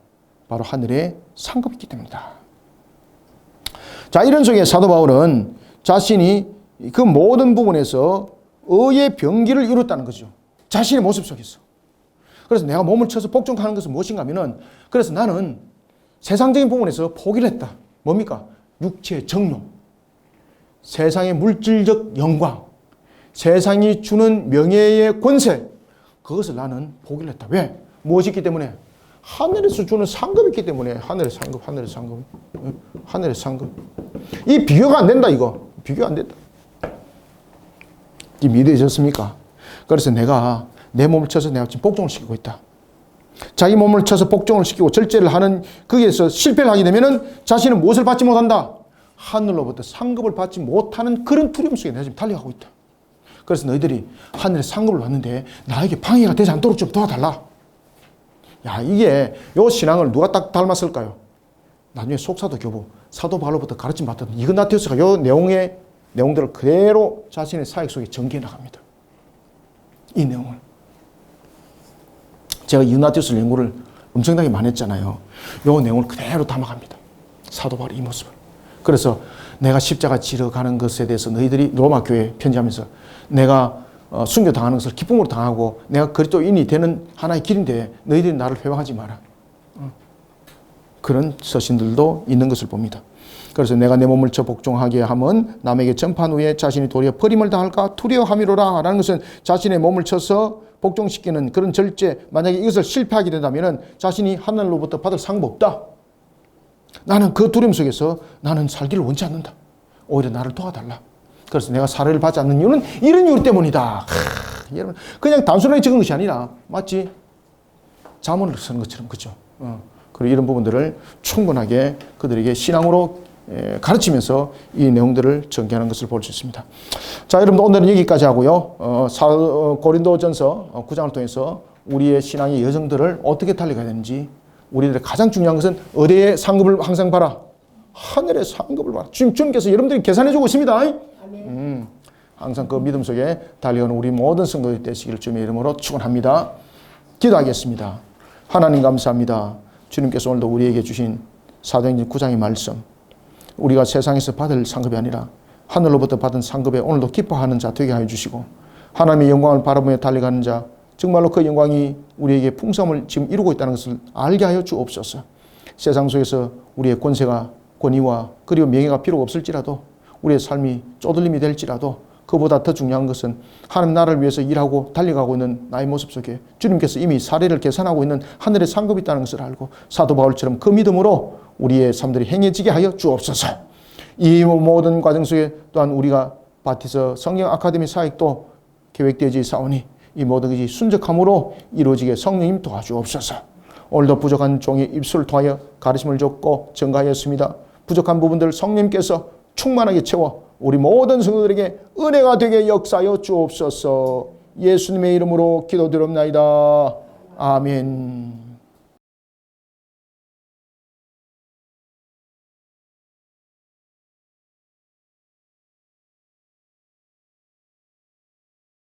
바로 하늘의 상급이 있기 때문이다. 자, 이런 속에 사도 바울은 자신이 그 모든 부분에서 의의 병기를 이뤘다는 거죠. 자신의 모습 속에서. 그래서 내가 몸을 쳐서 복종하는 것은 무엇인가 하면은, 그래서 나는 세상적인 부분에서 포기를 했다. 뭡니까? 육체의 정욕, 세상의 물질적 영광, 세상이 주는 명예의 권세, 그것을 나는 포기를 했다. 왜? 무엇이 있기 때문에? 하늘에서 주는 상급이 있기 때문에. 하늘의 상급, 하늘의 상급, 하늘의 상급. 이 비교가 안 된다, 이거. 비교 안 된다. 이 믿어졌습니까? 그래서 내가 내 몸을 쳐서 내가 지금 복종을 시키고 있다. 자기 몸을 쳐서 복종을 시키고 절제를 하는 거기에서 실패를 하게 되면은 자신은 무엇을 받지 못한다? 하늘로부터 상급을 받지 못하는 그런 두려움 속에 내가 지금 달려가고 있다. 그래서 너희들이 하늘의 상급을 받는데 나에게 방해가 되지 않도록 좀 도와달라. 야, 이게 요 신앙을 누가 딱 닮았을까요? 나중에 속사도 교부 사도 바울로부터 가르침 받던 이그나티우스가 요 내용들을 그대로 자신의 사역 속에 전개해 나갑니다. 이 내용을. 제가 이그나티우스 연구를 엄청나게 많이 했잖아요. 요 내용을 그대로 담아갑니다. 사도 바울의 이 모습을. 그래서 내가 십자가 지러 가는 것에 대해서 너희들이 로마 교회에 편지하면서 내가 순교 당하는 것을 기쁨으로 당하고 내가 그리스도인이 되는 하나의 길인데 너희들이 나를 회방하지 마라. 그런 서신들도 있는 것을 봅니다. 그래서 내가 내 몸을 쳐 복종하게 하면 남에게 전파한 후에 자신이 도리어 버림을 당할까 두려워함이로라 라는 것은 자신의 몸을 쳐서 복종시키는 그런 절제, 만약에 이것을 실패하게 된다면 자신이 하늘로부터 받을 상급 없다. 나는 그 두려움 속에서 나는 살기를 원치 않는다. 오히려 나를 도와달라. 그래서 내가 사례를 받지 않는 이유는 이런 이유 때문이다. 여러분, 그냥 단순하게 적은 것이 아니라 마치 자문을 쓰는 것처럼, 그죠? 그리고 이런 부분들을 충분하게 그들에게 신앙으로 가르치면서 이 내용들을 전개하는 것을 볼 수 있습니다. 자, 여러분 오늘은 여기까지 하고요. 고린도전서 9장을 통해서 우리의 신앙의 여정들을 어떻게 달려가야 되는지, 우리들의 가장 중요한 것은 어디에 상급을 항상 봐라? 하늘의 상급을 봐라. 주님께서 여러분들이 계산해주고 있습니다. 항상 그 믿음 속에 달려오는 우리 모든 성도들 되시기를 주님의 이름으로 축원합니다. 기도하겠습니다. 하나님 감사합니다. 주님께서 오늘도 우리에게 주신 사도행전 9장의 말씀, 우리가 세상에서 받을 상급이 아니라 하늘로부터 받은 상급에 오늘도 기뻐하는 자 되게 하여 주시고, 하나님의 영광을 바라보며 달려가는 자, 정말로 그 영광이 우리에게 풍성함을 지금 이루고 있다는 것을 알게 하여 주옵소서. 세상 속에서 우리의 권위와 그리고 명예가 필요가 없을지라도, 우리의 삶이 쪼들림이 될지라도, 그보다 더 중요한 것은 하나님 나라를 위해서 일하고 달려가고 있는 나의 모습 속에 주님께서 이미 사례를 계산하고 있는 하늘의 상급이 있다는 것을 알고 사도 바울처럼 그 믿음으로 우리의 삶들이 행해지게 하여 주옵소서. 이 모든 과정 속에 또한 우리가 바티서 성령 아카데미 사역도 계획되어져 있사오니 이 모든 것이 순적함으로 이루어지게 성령님 도와주옵소서. 오늘도 부족한 종의 입술을 통하여 가르침을 줬고 증가하였습니다. 부족한 부분들 성령님께서 충만하게 채워 우리 모든 성도들에게 은혜가 되게 역사하여 주옵소서. 예수님의 이름으로 기도드립나이다. 아멘.